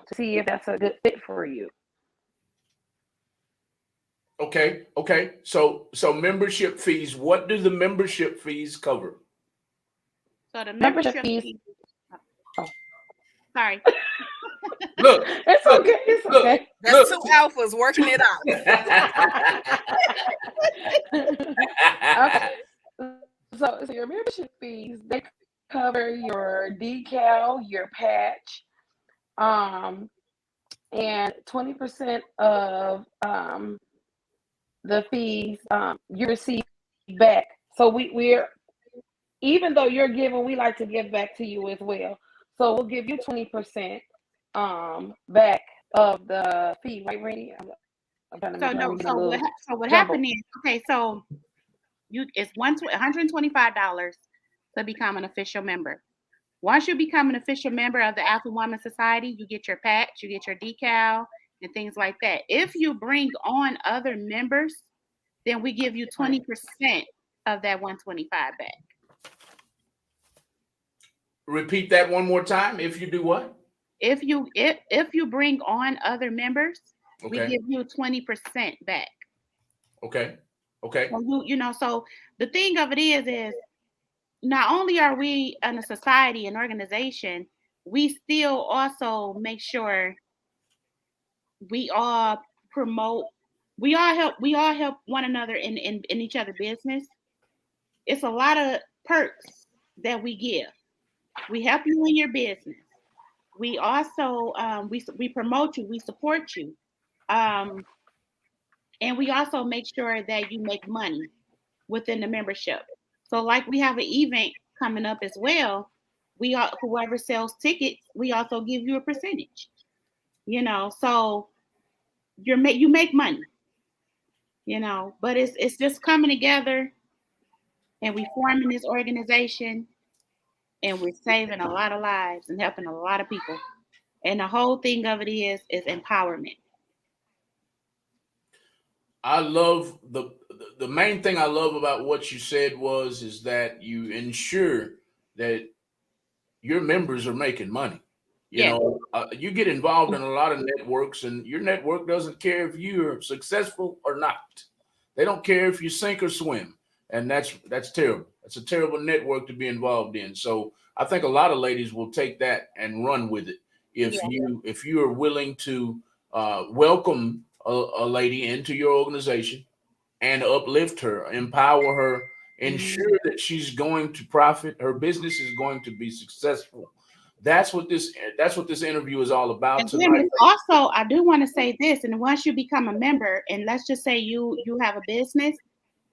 to see if that's a good fit for you. Okay. So membership fees. What do the membership fees cover? So the membership fees. Oh, sorry. Look, it's okay. It's okay. That's two alphas working it out. Okay. So your membership fees, they cover your decal, your patch, and 20% of the fees you receive back. So we're even though you're giving, we like to give back to you as well. So we'll give you 20% back of the fee, right, Randy? So what happened is, okay, so it's $125 to become an official member. Once you become an official member of the Alpha Woman Society, you get your patch, you get your decal, and things like that. If you bring on other members, then we give you 20% of that $125 back. Repeat that one more time. If you do what? If you bring on other members, we Okay. give you 20% back. Okay. Okay. So so the thing of it is not only are we in a society, an organization, we still also make sure we all promote, we all help one another in each other's business. It's a lot of perks that we give. We help you in your business. We also we promote you, we support you, and we also make sure that you make money within the membership. So, like we have an event coming up as well. Whoever sells tickets, we also give you a percentage. So you make money. But it's just coming together, and we forming this organization, and we're saving a lot of lives and helping a lot of people. And the whole thing of it is empowerment. I love the main thing I love about what you said is that you ensure that your members are making money. You get involved in a lot of networks, and your network doesn't care if you're successful or not. They don't care if you sink or swim, and that's terrible. It's a terrible network to be involved in. So I think a lot of ladies will take that and run with it if you are willing to welcome a lady into your organization and uplift her, empower her, ensure that she's going to profit, her business is going to be successful. That's what this interview is all about tonight. Also, I do want to say this, and once you become a member, and let's just say you have a business,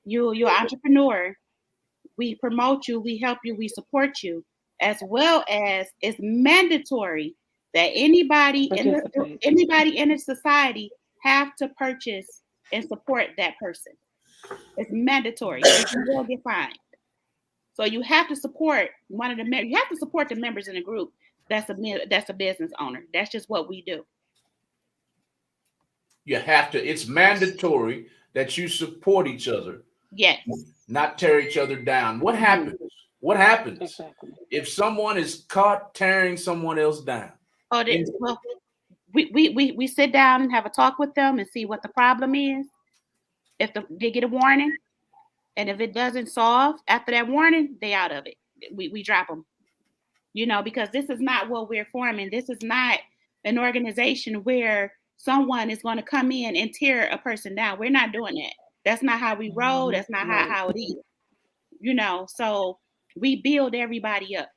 you're an entrepreneur, we promote you, we help you, we support you, as well as it's mandatory that anybody in the society have to purchase and support that person. It's mandatory. You will get fined. So you have to support one of the members. You have to support the members in the group. That's a business owner. That's just what we do. You have to. It's mandatory that you support each other. Yes. Not tear each other down. What happens? What happens if someone is caught tearing someone else down? Well, we sit down and have a talk with them and see what the problem is. If they get a warning, and if it doesn't solve after that warning, they out of it. We drop them. Because this is not what we're forming. This is not an organization where someone is going to come in and tear a person down. We're not doing that. That's not how we roll. That's not how it is. So we build everybody up.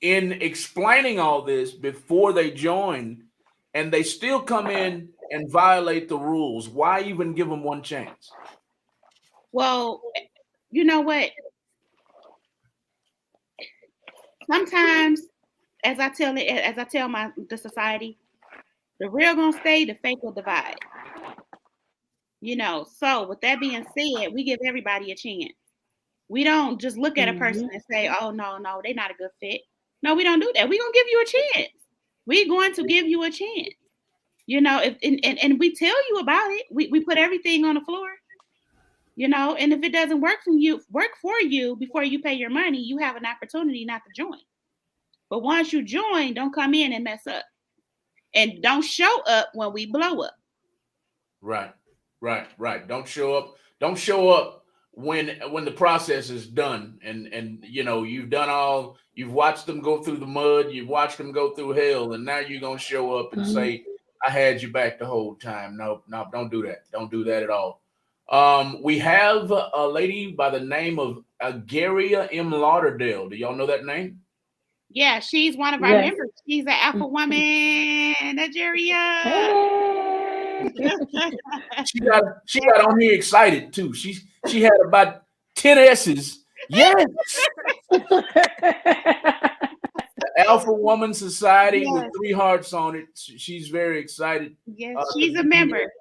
In explaining all this before they join, and they still come in and violate the rules, why even give them one chance? Well, you know what? Sometimes, as I tell the society, the real gonna stay, the fake will divide. So with that being said, we give everybody a chance. We don't just look at a person and say, oh, no, they're not a good fit. No, we don't do that. We're going to give you a chance. We're going to give you a chance. And we tell you about it. We put everything on the floor. And if it doesn't work for you before you pay your money, you have an opportunity not to join. But once you join, don't come in and mess up. And don't show up when we blow up. Right. Don't show up. Don't show up when the process is done. And you've watched them go through the mud, you've watched them go through hell, and now you're gonna show up and say, I had you back the whole time. No, don't do that. Don't do that at all. We have a lady by the name of Agaria M. Lauderdale. Do y'all know that name? Yeah, she's one of our members. She's an alpha woman, Nigeria. She got on here excited too. She had about 10 S's. Yes. The Alpha Woman Society with 3 hearts on it. She's very excited. Yes, she's a member.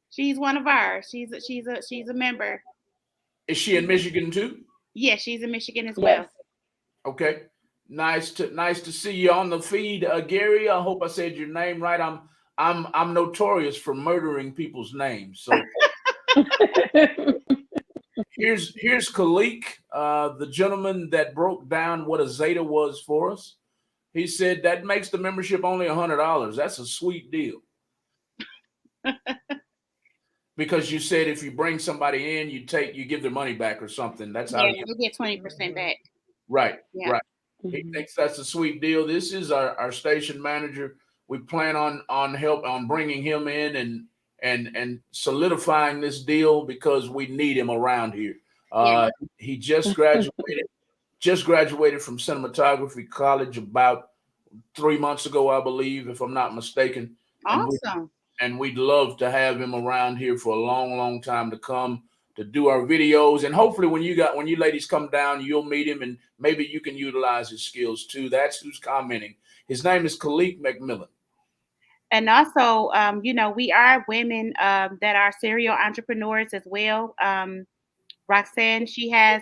She's one of ours. She's a member. Is she in Michigan too? Yeah, she's in Michigan as well. Okay. Nice to see you on the feed, Gary. I hope I said your name right. I'm notorious for murdering people's names. So Here's Khalik, the gentleman that broke down what a Zeta was for us. He said that makes the membership only $100. That's a sweet deal. Because you said if you bring somebody in, you give their money back or something. That's how you get 20% back. Right, Yeah. right. He thinks that's a sweet deal. This is our station manager. We plan on bringing him in and solidifying this deal because we need him around here. He just graduated from cinematography college about 3 months ago, I believe, if I'm not mistaken. Awesome. And we'd love to have him around here for a long, long time to come to do our videos. And hopefully when you ladies come down, you'll meet him and maybe you can utilize his skills too. That's who's commenting. His name is Khalik McMillan. And also, we are women that are serial entrepreneurs as well. Roxanne, Charmaine,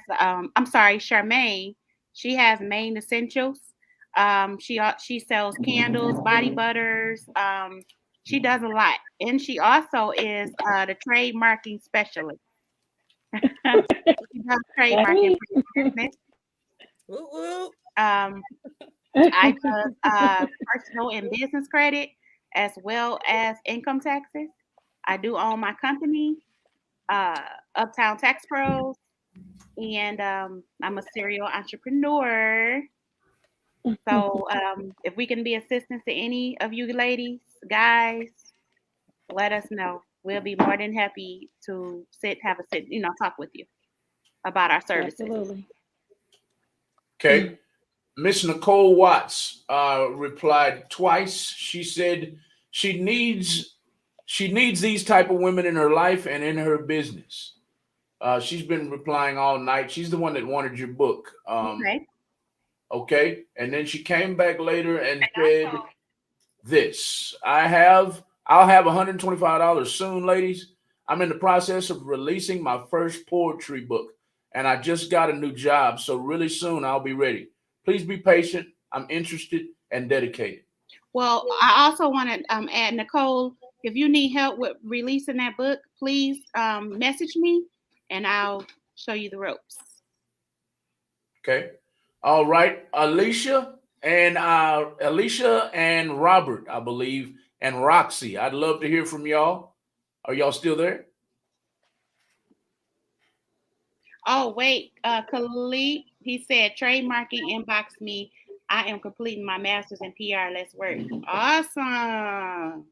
she has Main Essentials. She sells candles, body butters. She does a lot. And she also is the trademarking specialist. She does trademarking. I do personal and business credit as well as income taxes. I do own my company, Uptown Tax Pros, and I'm a serial entrepreneur. So if we can be assistance to any of you ladies, guys, let us know. We'll be more than happy to talk with you about our services. Absolutely. Okay. Miss Nicole Watts replied twice. She said she needs these type of women in her life and in her business. She's been replying all night. She's the one that wanted your book. Okay. And then she came back later and said this. I'll have $125 soon, ladies. I'm in the process of releasing my first poetry book, and I just got a new job. So really soon I'll be ready. Please be patient. I'm interested and dedicated. Well, I also want to add, Nicole, if you need help with releasing that book, please message me and I'll show you the ropes. Okay. All right. Alicia and Robert, I believe, and Roxy. I'd love to hear from y'all. Are y'all still there? Oh, wait. Khalid, he said, trademarking, inbox me. I am completing my master's in PR. Let's work. Awesome.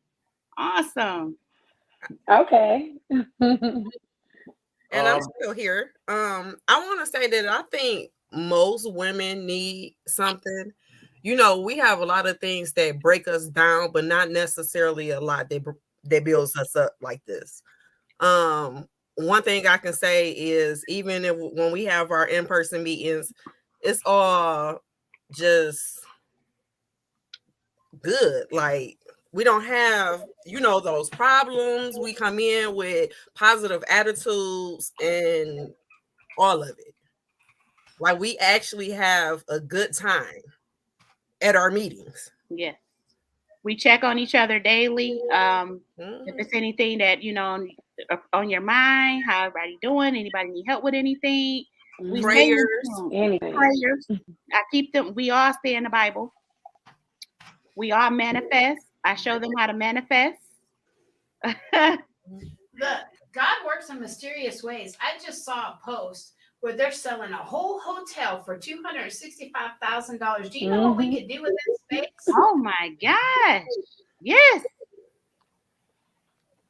Okay. And I'm still here. I want to say that I think most women need something. We have a lot of things that break us down, but not necessarily a lot that builds us up like this. One thing I can say is even when we have our in-person meetings, it's all just good. Like we don't have, those problems. We come in with positive attitudes and all of it. Like we actually have a good time at our meetings. Yes. We check on each other daily. If it's anything that, on your mind, how everybody doing? Anybody need help with anything? Prayers. Prayers. I keep them. We all stay in the Bible. We all manifest. I show them how to manifest. God works in mysterious ways. I just saw a post where they're selling a whole hotel for $265,000. Do you know what we could do with that space? Oh my gosh. Yes.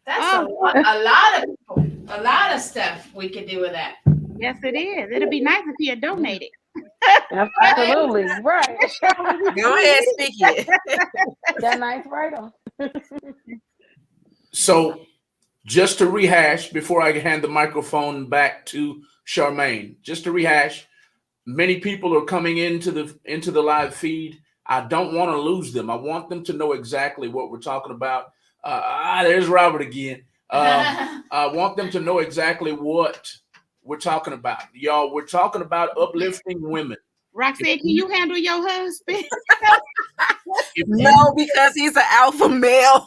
That's a lot of people, a lot of stuff we could do with that. Yes, it is. It'll be nice if you had donated. Absolutely. Right. Go ahead, speak it. That nice right on. So just to rehash before I hand the microphone back to Charmaine, just to rehash, many people are coming into the live feed. I don't want to lose them. I want them to know exactly what we're talking about. There's Robert again. I want them to know exactly what we're talking about. Y'all, we're talking about uplifting women. Roxanne, can you handle your husband? No, because he's an alpha male.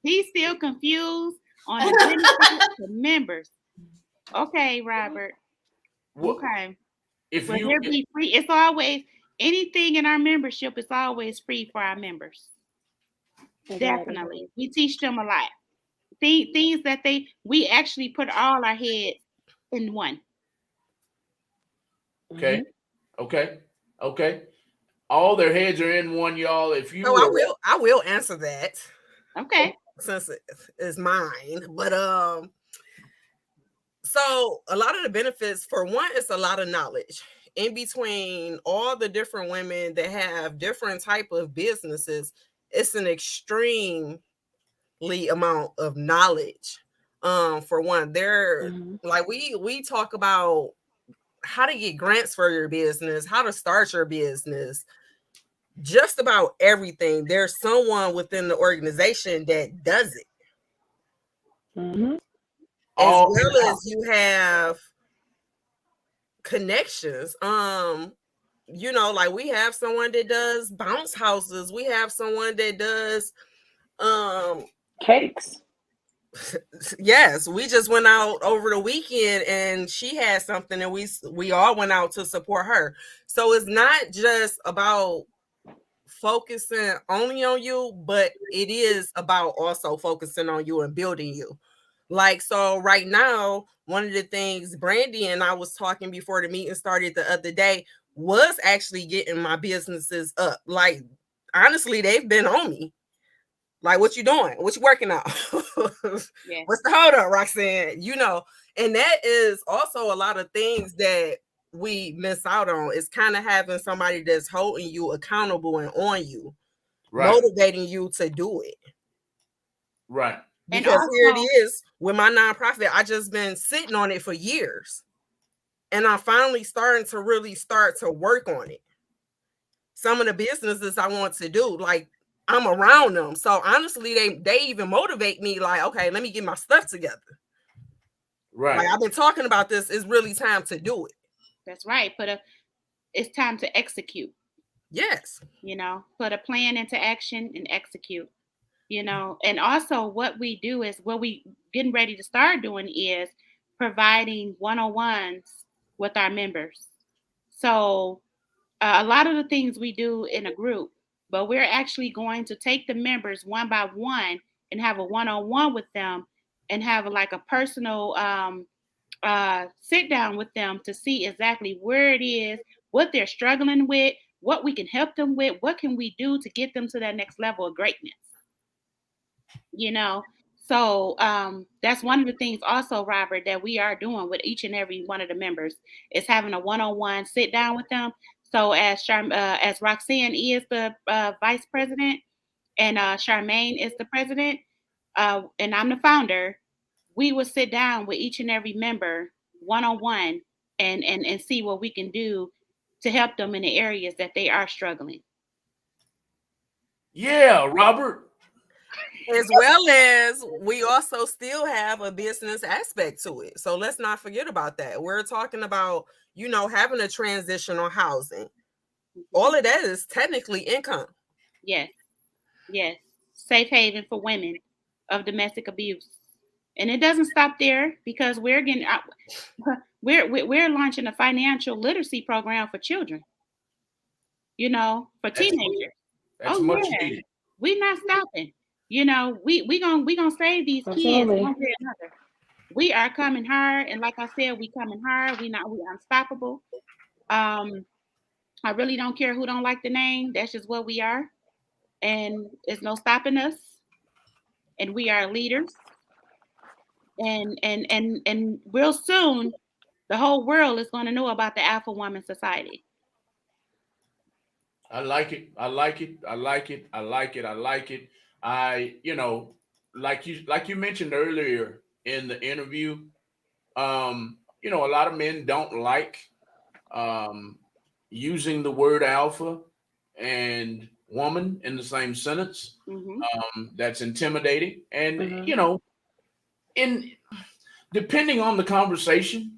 He's still confused on the benefits to members. Okay, Robert. Well, Okay. if But you there be free. It's always anything in our membership is always free for our members. Exactly. Definitely. We teach them a lot. Things that we actually put all our heads in one. okay, okay, all their heads are in one, y'all. If you So I will answer that Okay. since it is mine. But so a lot of the benefits, for one, it's a lot of knowledge in between all the different women that have different type of businesses. It's an extremely amount of knowledge. For one, they're like we talk about how to get grants for your business, how to start your business, just about everything. There's someone within the organization that does it. As all well as you have connections. You know, like we have someone that does bounce houses. We have someone that does Cakes. yes, we just went out over the weekend and she had something and we all went out to support her. So it's not just about focusing only on you, but it is about also focusing on you and building you. Like, so right now, one of the things Brandy and I was talking before the meeting started the other day was actually getting my businesses up. Like, honestly, they've been on me. Like, what you doing? What you working on? Yeah. What's the hold up, Roxanne? You know, and that is also a lot of things that we miss out on. Is kind of having somebody that's holding you accountable and on you, motivating you to do it. Right. Because here it is with my nonprofit, I just been sitting on it for years. And I'm finally starting to really start to work on it. Some of the businesses I want to do, like I'm around them. So honestly, they even motivate me like, okay, let me get my stuff together. Right. Like I've been talking about this. It's really time to do it. That's right. It's time to execute. Yes. You know, put a plan into action and execute. You know, and also what we do is what we getting ready to start doing is providing one-on-ones with our members. So a lot of the things we do in a group, but we're actually going to take the members one by one and have a one-on-one with them and have like a personal sit down with them to see exactly where it is, what they're struggling with, what we can help them with, what can we do to get them to that next level of greatness. You know, so that's one of the things also, Robert, that we are doing with each and every one of the members is having a one-on-one sit down with them. So as Roxanne is the vice president and Charmaine is the president, and I'm the founder, we will sit down with each and every member one-on-one and see what we can do to help them in the areas that they are struggling. Yeah, Robert. As well as we also still have a business aspect to it. So let's not forget about that. We're talking about, you know, having a transitional housing. All of that is technically income. Yes. Yes. Safe haven for women of domestic abuse. And it doesn't stop there because we're launching a financial literacy program for children. You know, for teenagers. That's much needed. We're not stopping. You know, we gonna save these kids one way or another. We are coming hard, and like I said, we coming hard. We unstoppable. I really don't care who don't like the name. That's just what we are, and there's no stopping us. And we are leaders. And real soon, the whole world is going to know about the Alpha Woman Society. I like it. I like it. I like it. I like it. I like it. You know, like you mentioned earlier in the interview, you know, a lot of men don't like using the word alpha and woman in the same sentence. That's intimidating. And you know, depending on the conversation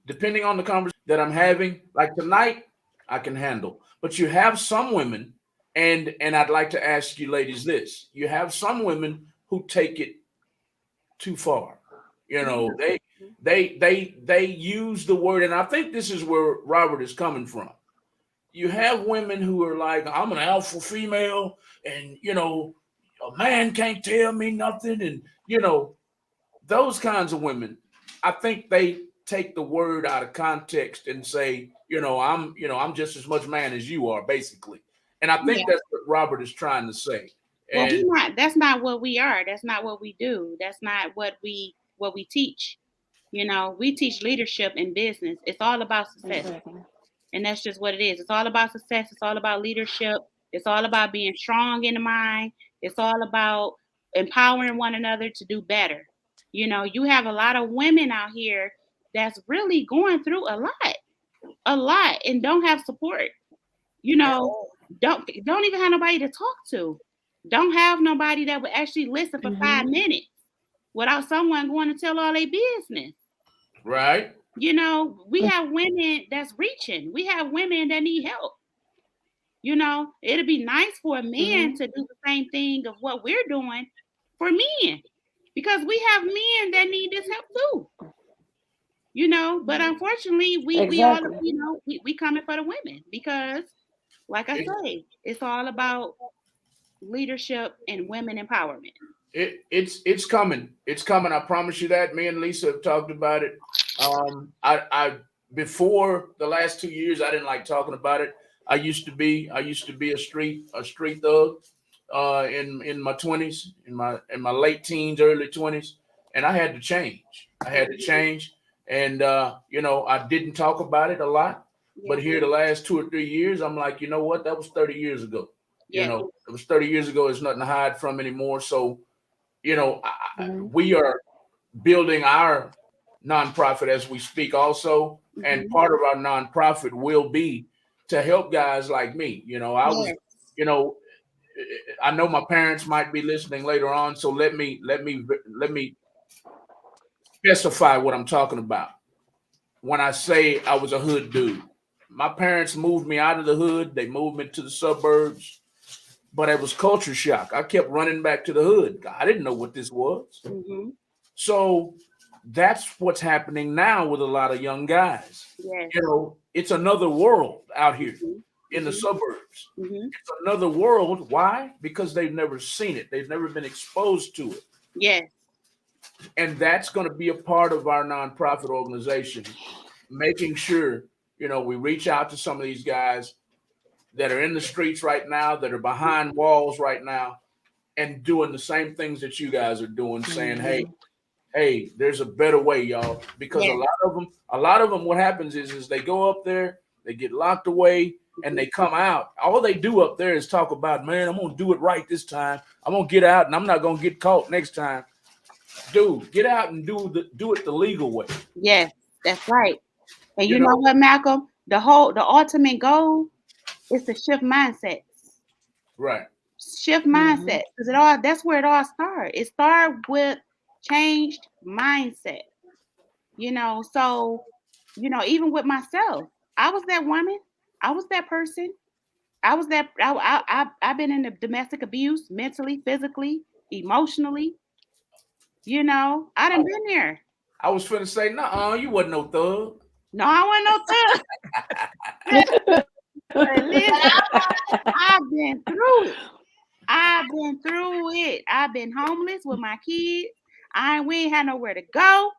that I'm having, like tonight, I can handle. But you have some women, and I'd like to ask you ladies this: you have some women who take it too far. You know, they use the word, and I think this is where Robert is coming from. You have women who are like, I'm an alpha female, and you know, a man can't tell me nothing, and you know, those kinds of women. I think they take the word out of context and say, I'm just as much man as you are, basically. And I think that's what Robert is trying to say. Well, And that's not what we are. That's not what we do. That's not what we teach. You know, we teach leadership in business. It's all about success. Exactly. And that's just what it is. It's all about success. It's all about leadership. It's all about being strong in the mind. It's all about empowering one another to do better. You know, you have a lot of women out here that's really going through a lot, and don't have support. You know, don't even have nobody to talk to. Don't have nobody that would actually listen for 5 minutes without someone going to tell all their business. right. You know, we have women that's reaching. We have women that need help. You know, it'd be nice for a man to do the same thing of what we're doing for men, because we have men that need this help too. You know, but unfortunately, we all, you know, we coming for the women because, like I say, it's all about leadership and women empowerment. It's coming. It's coming. I promise you that. Me and Lisa have talked about it. I before the last 2 years, I didn't like talking about it. I used to be a street thug in my 20s, in my late teens, early 20s, and I had to change. And I didn't talk about it a lot. But here the last 2 or 3 years, I'm like, you know what? That was 30 years ago. You know, it was 30 years ago. There's nothing to hide from anymore. So, we are building our nonprofit as we speak also. And part of our nonprofit will be to help guys like me. You know, I know my parents might be listening later on. So let me specify what I'm talking about. When I say I was a hood dude, my parents moved me out of the hood. They moved me to the suburbs. But it was culture shock. I kept running back to the hood. I didn't know what this was. So that's what's happening now with a lot of young guys. You know, it's another world out here in the suburbs. It's another world. Why? Because they've never seen it. They've never been exposed to it. Yes. And that's going to be a part of our nonprofit organization, making sure, we reach out to some of these guys that are in the streets right now, that are behind walls right now, and doing the same things that you guys are doing, saying, hey, there's a better way, y'all. Because a lot of them, what happens is they go up there, they get locked away, and they come out. All they do up there is talk about, man, I'm going to do it right this time. I'm going to get out, and I'm not going to get caught next time. Dude, get out and do it the legal way. Yes, that's right. And you know what, Malcolm? The ultimate goal is to shift mindsets. Right. Shift mindset. Because that's where it all starts. It starts with changed mindset. So, even with myself, I was that woman. I was that person. I've been in the domestic abuse, mentally, physically, emotionally. I done been there. I was finna say, no, you wasn't no thug. No, I wasn't no thug. Listen, I've been through it. I've been homeless with my kids. We ain't had nowhere to go.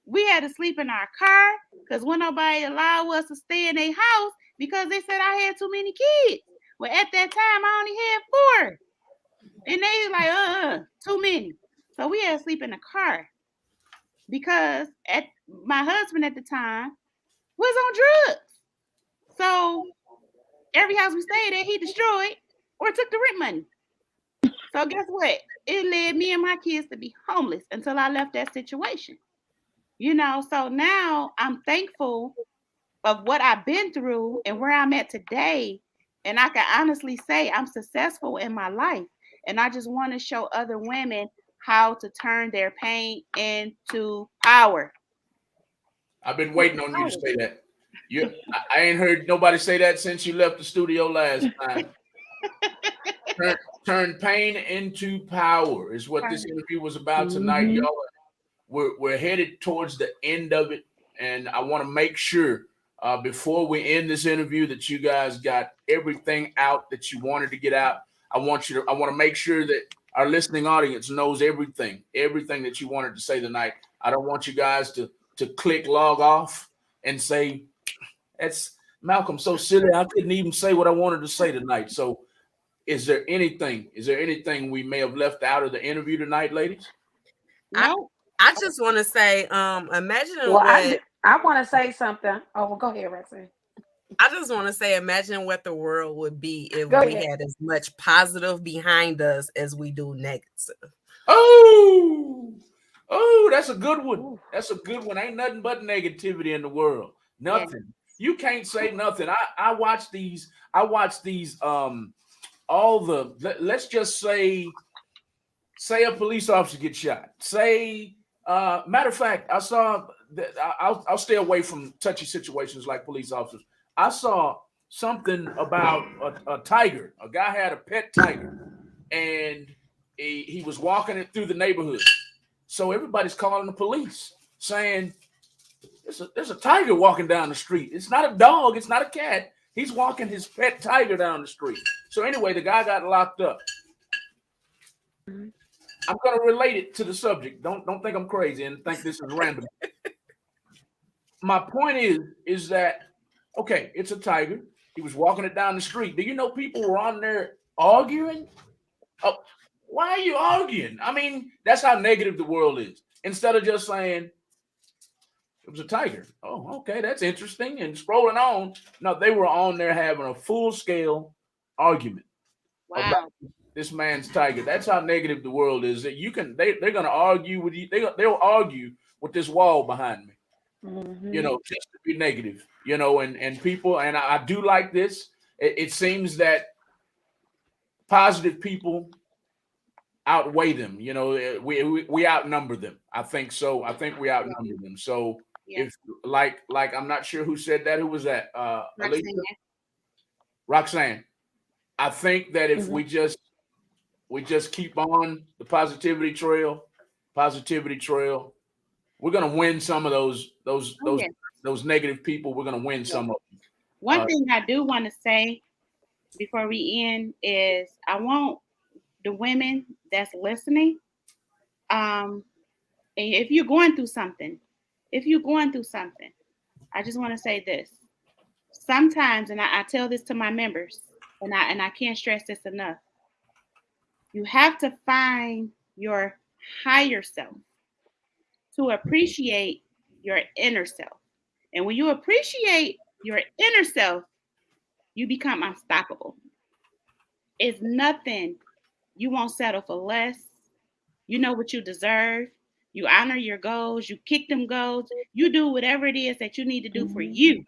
We had to sleep in our car because when nobody allowed us to stay in their house because they said I had too many kids. Well, at that time, I only had 4. And they like, too many. So we had to sleep in the car because my husband at the time was on drugs. So every house we stayed at, he destroyed or took the rent money. So guess what? It led me and my kids to be homeless until I left that situation. So now I'm thankful of what I've been through and where I'm at today. And I can honestly say I'm successful in my life. And I just want to show other women how to turn their pain into power. I've been waiting on you to say that. I ain't heard nobody say that since you left the studio last time. Turn pain into power is what this interview was about tonight, Mhm. y'all. We're headed towards the end of it, and I want to make sure before we end this interview that you guys got everything out that you wanted to get out. I want to make sure that our listening audience knows everything that you wanted to say tonight. I don't want you guys to click log off and say, that's Malcolm so silly, I couldn't even say what I wanted to say tonight. So is there anything we may have left out of the interview tonight, ladies? No. I just want to say, imagine Well, what I want to say something. Oh, well, go ahead, Roxanne. I just want to say, imagine what the world would be if Go we ahead. had as much positive behind us as we do negative. Oh, that's a good one. Ooh. That's a good one. Ain't nothing but negativity in the world. Yes. Nothing. You can't say nothing. I watch these. All the. Let's just say a police officer gets shot. Say, matter of fact, I saw. I'll stay away from touchy situations like police officers. I saw something about a tiger. A guy had a pet tiger, and he was walking it through the neighborhood. So everybody's calling the police, saying there's a tiger walking down the street. It's not a dog. It's not a cat. He's walking his pet tiger down the street. So anyway, the guy got locked up. I'm going to relate it to the subject. Don't think I'm crazy and think this is random. My point is that, okay, it's a tiger. He was walking it down the street. Do you know people were on there arguing? Oh, why are you arguing? I mean, that's how negative the world is. Instead of just saying, it was a tiger. Oh, okay, that's interesting. And scrolling on, no, they were on there having a full-scale argument about Wow. this man's tiger. That's how negative the world is. That they're gonna argue with you. They'll argue with this wall behind me. Mhm. Just to be negative. And people, and I do like this. It seems that positive people outweigh them. We outnumber them. I think so. I think we outnumber them. So Yeah. if like I'm not sure who said that. Who was that? Alicia? Roxanne. I think that if we just keep on the positivity trail, we're gonna win some of those negative people. We're gonna win some of them. One thing I do want to say before we end is I want the women that's listening, and if you're going through something, I just want to say this. Sometimes, and I tell this to my members, and I can't stress this enough. You have to find your higher self to appreciate your inner self. And when you appreciate your inner self, you become unstoppable. It's nothing. You won't settle for less. You know what you deserve. You honor your goals. You kick them goals. You do whatever it is that you need to do for you.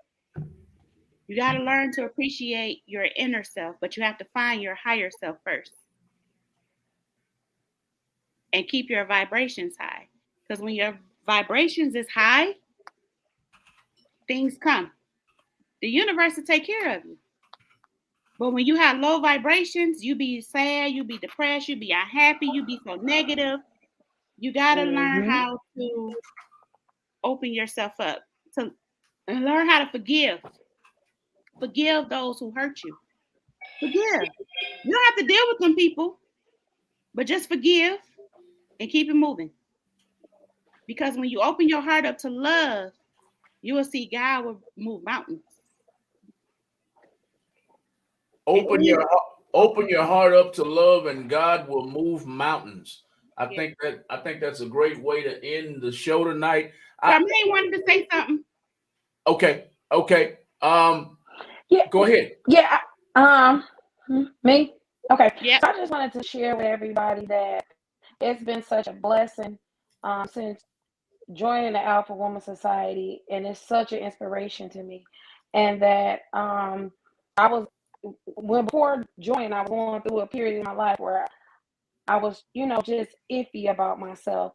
You got to learn to appreciate your inner self, but you have to find your higher self first. And keep your vibrations high. Because when your vibrations is high, things come. The universe will take care of you. But when you have low vibrations, you be sad, you be depressed, you be unhappy, you be so negative. You got to learn how to open yourself up, to learn how to forgive. Forgive those who hurt you. Forgive. You don't have to deal with them people, but just forgive and keep it moving. Because when you open your heart up to love, you will see God will move mountains. Open your heart up to love, and God will move mountains. I think that's a great way to end the show tonight. Somebody wanted to say something. Okay. Yeah. Go ahead. Yeah. Me. Okay. Yeah. So I just wanted to share with everybody that it's been such a blessing since joining the Alpha Woman Society, and it's such an inspiration to me. And that I was before joining, I was going through a period in my life where I was, just iffy about myself.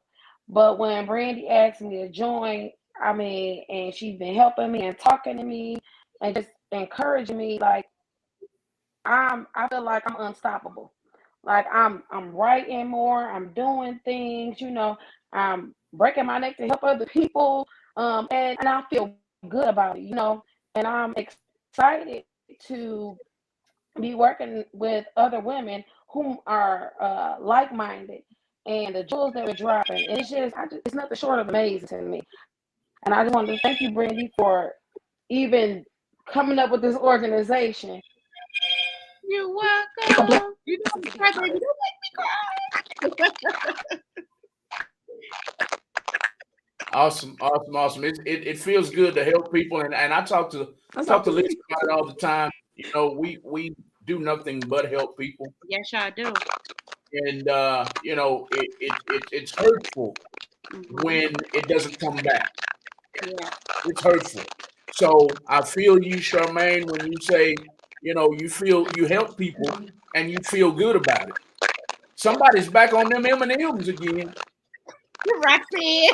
But when Brandy asked me to join, and she's been helping me and talking to me and just encouraging me, like I feel like I'm unstoppable. Like I'm writing more, I'm doing things, I'm breaking my neck to help other people. And I feel good about it, and I'm excited to be working with other women who are like-minded, and the jewels that we're dropping. It's nothing short of amazing to me. And I just wanted to thank you, Brandy, for even coming up with this organization. You're It's a welcome. You don't blessing to be a cry, part baby. of it. Don't make me cry. Awesome, awesome, awesome. It feels good to help people, and I talk to That's all. Lisa about it all the time. We do nothing but help people, Yes, y'all do. and it's hurtful Mm-hmm. when it doesn't come back. Yeah. It's hurtful. So I feel you, Charmaine, when you say, you help people and you feel good about it. Somebody's back on them M&Ms again. You're Roxanne.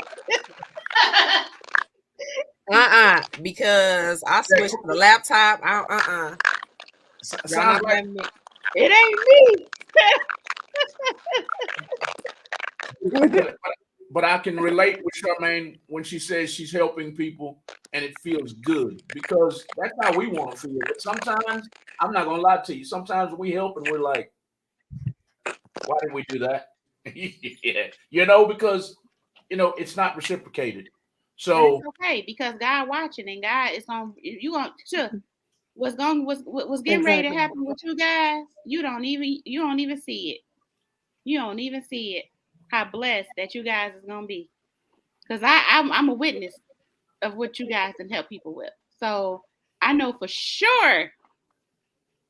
Because I switched to the laptop. Y'all Sounds not like, having it. It ain't me. but I can relate with Charmaine when she says she's helping people and it feels good, because that's how we want to feel. But sometimes, I'm not gonna lie to you, sometimes we help and we're like, why did we do that? Yeah, because it's not reciprocated. But it's So okay because God watching and God is on you going to what's getting ready to Exactly. happen with you guys. You don't even see it. You don't even see it. How blessed that you guys is gonna be. Because I'm a witness of what you guys can help people with. So I know for sure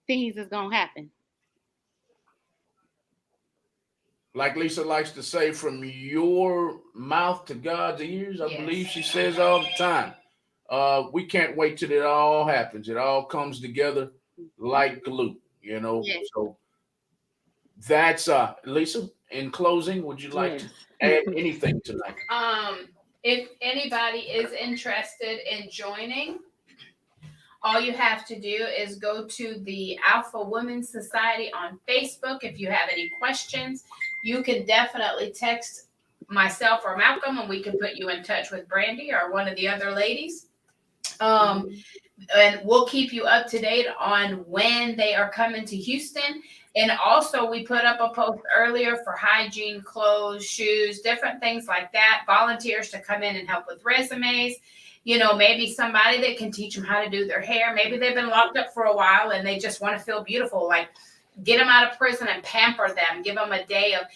things is gonna happen. like Lisa likes to say, from your mouth to God's ears, I believe Yes. she says all the time. We can't wait till it all happens. It all comes together like glue. Yes. So that's Lisa, in closing, would you like to Yes. add anything tonight? If anybody is interested in joining, all you have to do is go to the Alpha Women's Society on Facebook. If you have any questions, you can definitely text myself or Malcolm, and we can put you in touch with Brandy or one of the other ladies. And we'll keep you up to date on when they are coming to Houston. And also, we put up a post earlier for hygiene, clothes, shoes, different things like that. Volunteers to come in and help with resumes. Maybe somebody that can teach them how to do their hair. Maybe they've been locked up for a while and they just want to feel beautiful. Like, get them out of prison and pamper them. Give them a day of,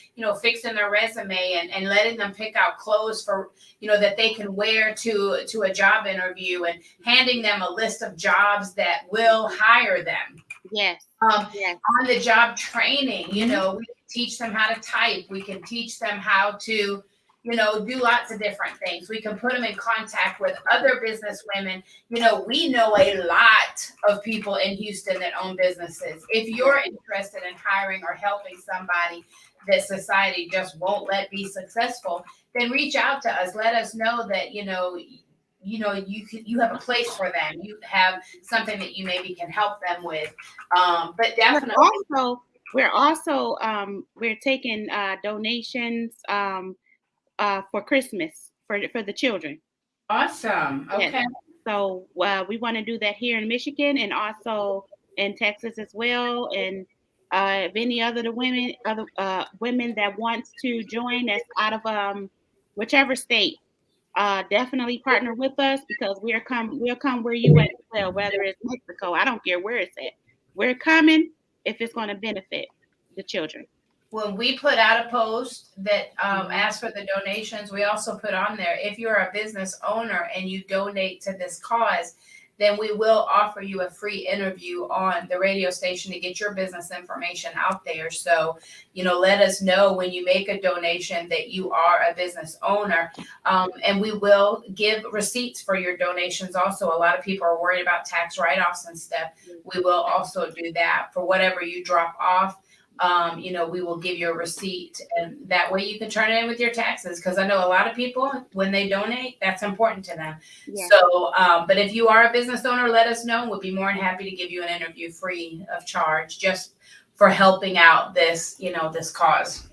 fixing their resume and letting them pick out clothes for, that they can wear to a job interview, and handing them a list of jobs that will hire them. Yes. Yes. On the job training, we can teach them how to type. We can teach them how to, do lots of different things. We can put them in contact with other business women. We know a lot of people in Houston that own businesses. If you're interested in hiring or helping somebody that society just won't let be successful, then reach out to us. Let us know that, you have a place for them. You have something that you maybe can help them with. But definitely. We're taking donations for Christmas for the children. Awesome. Okay. Yes. So we want to do that here in Michigan and also in Texas as well. And if any other women that wants to join that's out of whichever state, definitely partner with us, because we'll come where you at as well, whether it's Mexico. I don't care where it's at. We're coming if it's going to benefit the children. When we put out a post that asks for the donations, we also put on there, if you're a business owner and you donate to this cause, then we will offer you a free interview on the radio station to get your business information out there. So, let us know when you make a donation that you are a business owner. And we will give receipts for your donations. Also, a lot of people are worried about tax write-offs and stuff. We will also do that for whatever you drop off. We will give you a receipt, and that way you can turn it in with your taxes. Because I know a lot of people, when they donate, that's important to them. Yeah. So, but if you are a business owner, let us know. We'll be more than happy to give you an interview free of charge, just for helping out this, this cause.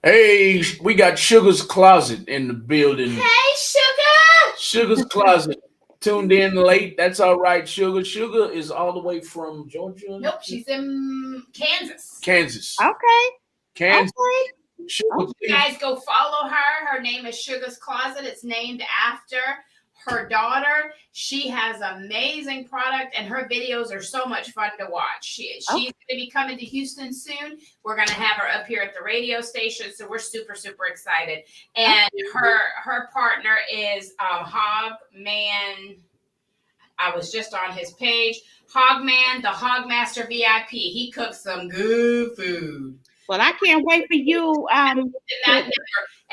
Hey, we got Sugar's Closet in the building. Hey, Sugar! Sugar's Closet. Tuned in late. That's all right, Sugar. Sugar is all the way from Georgia. Nope, she's in Kansas. Kansas. Okay. Kansas. Okay. Sugar, You guys go follow her. Her name is Sugar's Closet. It's named after her daughter. She has amazing product, and her videos are so much fun to watch. She's going to be coming to Houston soon. We're going to have her up here at the radio station, so we're super, super excited. And her partner is Hogman. I was just on his page. Hogman, the Hogmaster VIP. He cooks some good food. Well, I can't wait for you. And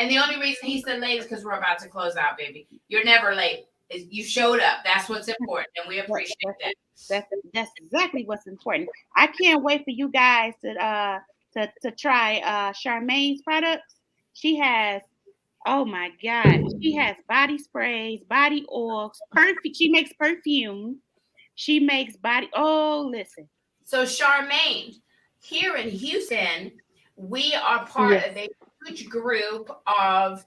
the only reason he said late is because we're about to close out, baby. You're never late. You showed up. That's what's important, and we appreciate that. That's exactly what's important. I can't wait for you guys to try Charmaine's products. She has, oh my God, she has body sprays, body oils, perfume. She makes perfume. She makes body. Oh, listen. So Charmaine, here in Houston, we are part of a huge group of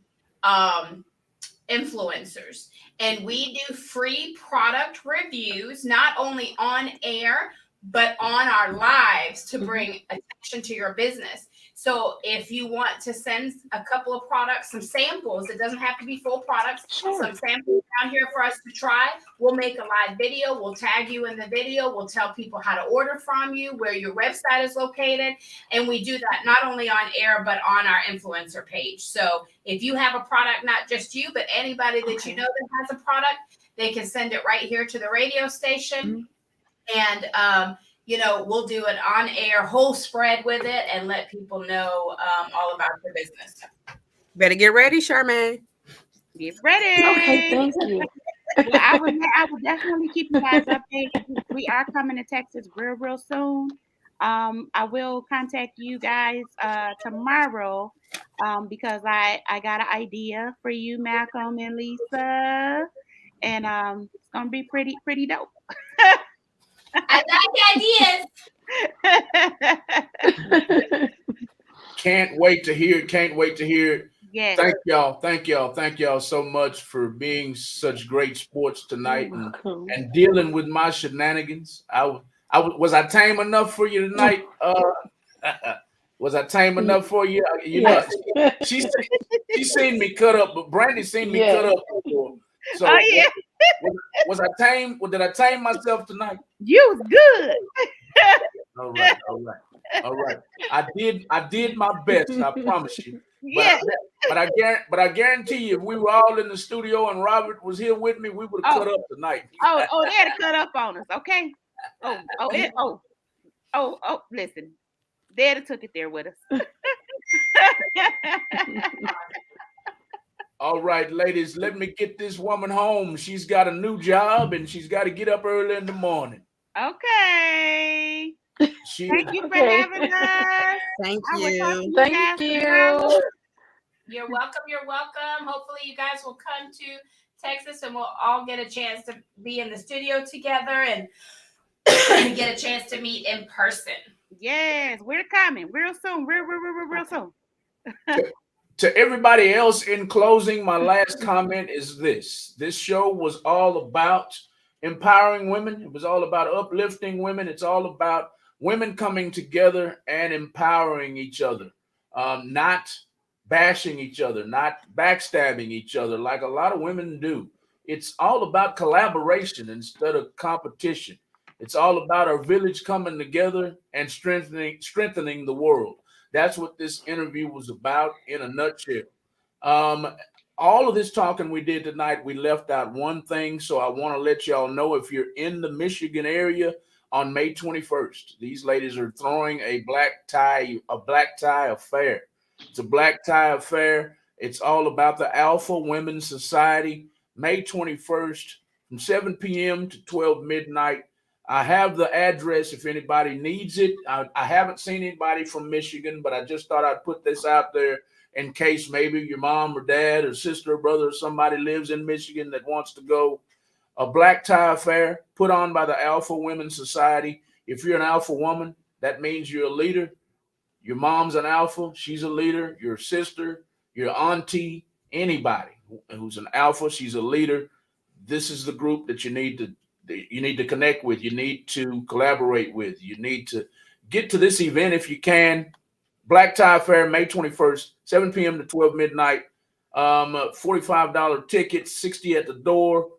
influencers, and we do free product reviews, not only on air, but on our lives to bring attention to your business. So if you want to send a couple of products, some samples, it doesn't have to be full products, some samples down here for us to try, we'll make a live video. We'll tag you in the video. We'll tell people how to order from you, where your website is located. And we do that not only on air, but on our influencer page. So if you have a product, not just you, but anybody that you know that has a product, they can send it right here to the radio station. And, we'll do an on-air whole spread with it and let people know all about the business. Better get ready, Charmaine. Get ready. Okay, thank you. Well, I will definitely keep you guys updated. We are coming to Texas real soon. I will contact you guys tomorrow because I got an idea for you, Malcolm and Lisa, and it's gonna be pretty dope. I like ideas. Can't wait to hear it. Yes. Thank y'all so much for being such great sports tonight and dealing with my shenanigans. Was I tame enough for you tonight? Was I tame enough for you? Know, she seen me cut up, but Brandy seen me cut up before. So was I tame? Did I tame myself tonight? You was good. All right. I did my best. I promise you. Yeah. But I guarantee you, if we were all in the studio and Robert was here with me, we would have cut up tonight. They had to cut up on us. Okay. Listen, Daddy took it there with us. All right, ladies, let me get this woman home. She's got a new job and she's got to get up early in the morning. Okay. Thank you for having us. Thank you. Thank you. You're welcome. Hopefully you guys will come to Texas and we'll all get a chance to be in the studio together and get a chance to meet in person. Yes, we're coming real soon. Real soon. To everybody else, in closing, my last comment is this. This show was all about empowering women. It was all about uplifting women. It's all about women coming together and empowering each other, not bashing each other, not backstabbing each other like a lot of women do. It's all about collaboration instead of competition. It's all about our village coming together and strengthening the world. That's what this interview was about in a nutshell. All of this talking we did tonight, we left out one thing. So I want to let y'all know, if you're in the Michigan area on May 21st, these ladies are throwing a black tie affair. It's a black tie affair. It's all about the Alpha Women's Society, May 21st from 7 p.m. to 12 midnight. I have the address if anybody needs it. I haven't seen anybody from Michigan, but I just thought I'd put this out there in case maybe your mom or dad or sister or brother or somebody lives in Michigan that wants to go. A black tie affair put on by the Alpha Women's Society. If you're an alpha woman, that means you're a leader. Your mom's an alpha, she's a leader. Your sister, your auntie, anybody who's an alpha, she's a leader. This is the group that you need to connect with. You need to collaborate with. You need to get to this event if you can. Black Tie Fair, May 21st, 7 p.m. to 12 midnight. $45 tickets, 60 at the door.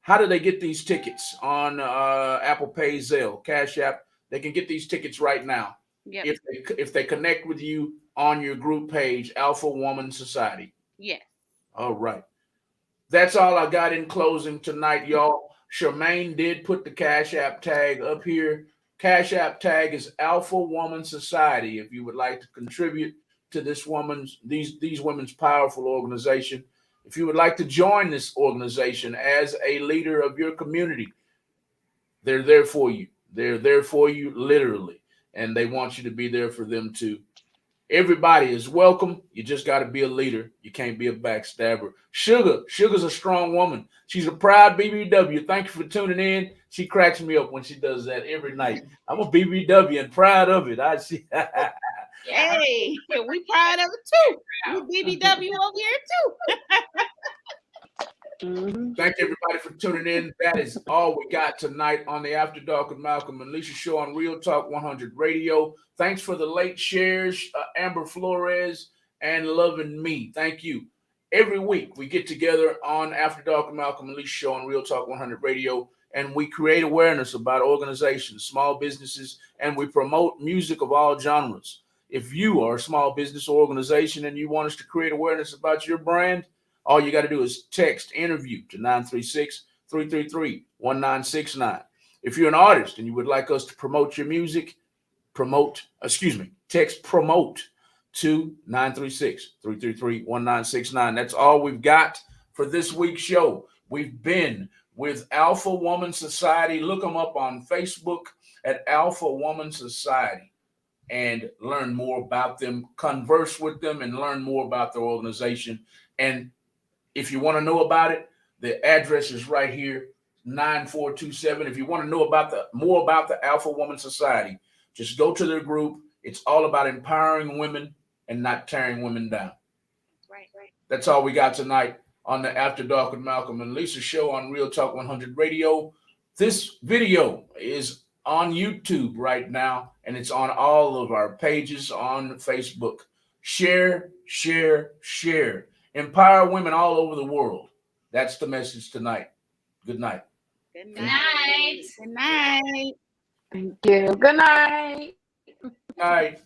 How do they get these tickets? On Apple Pay, Zelle, Cash App. They can get these tickets right now. Yep. If they connect with you on your group page, Alpha Woman Society. Yes. All right. That's all I got in closing tonight, y'all. Charmaine did put the Cash App tag up here. Cash App tag is Alpha Woman Society. If you would like to contribute to these women's powerful organization, if you would like to join this organization as a leader of your community, they're there for you. They're there for you literally. And they want you to be there for them too. Everybody is welcome. You just got to be a leader. You can't be a backstabber. Sugar's a strong woman. She's a proud BBW. Thank you for tuning in. She cracks me up when she does that every night. I'm a BBW and proud of it. I see. Hey, we proud of it too. We BBW over here too. Thank you, everybody, for tuning in. That is all we got tonight on the After Dark with Malcolm and Lisa show on Real Talk 100 Radio. Thanks for the late shares, Amber Flores and Loving Me. Thank you. Every week we get together on After Dark with Malcolm and Lisa show on Real Talk 100 Radio, and we create awareness about organizations, small businesses, and we promote music of all genres. If you are a small business or organization and you want us to create awareness about your brand, all you got to do is text interview to 936-333-1969. If you're an artist and you would like us to promote your music, text promote to 936-333-1969. That's all we've got for this week's show. We've been with Alpha Woman Society. Look them up on Facebook at Alpha Woman Society and learn more about them, converse with them, and learn more about their organization. And if you want to know about it, the address is right here, 9427. If you want to know more about the Alpha Woman Society, just go to their group. It's all about empowering women and not tearing women down. Right. That's all we got tonight on the After Dark with Malcolm and Lisa show on Real Talk 100 Radio. This video is on YouTube right now, and it's on all of our pages on Facebook. Share. Empower women all over the world. That's the message tonight. Good night. Good Good night. Good night. Thank you. Good night. Good night.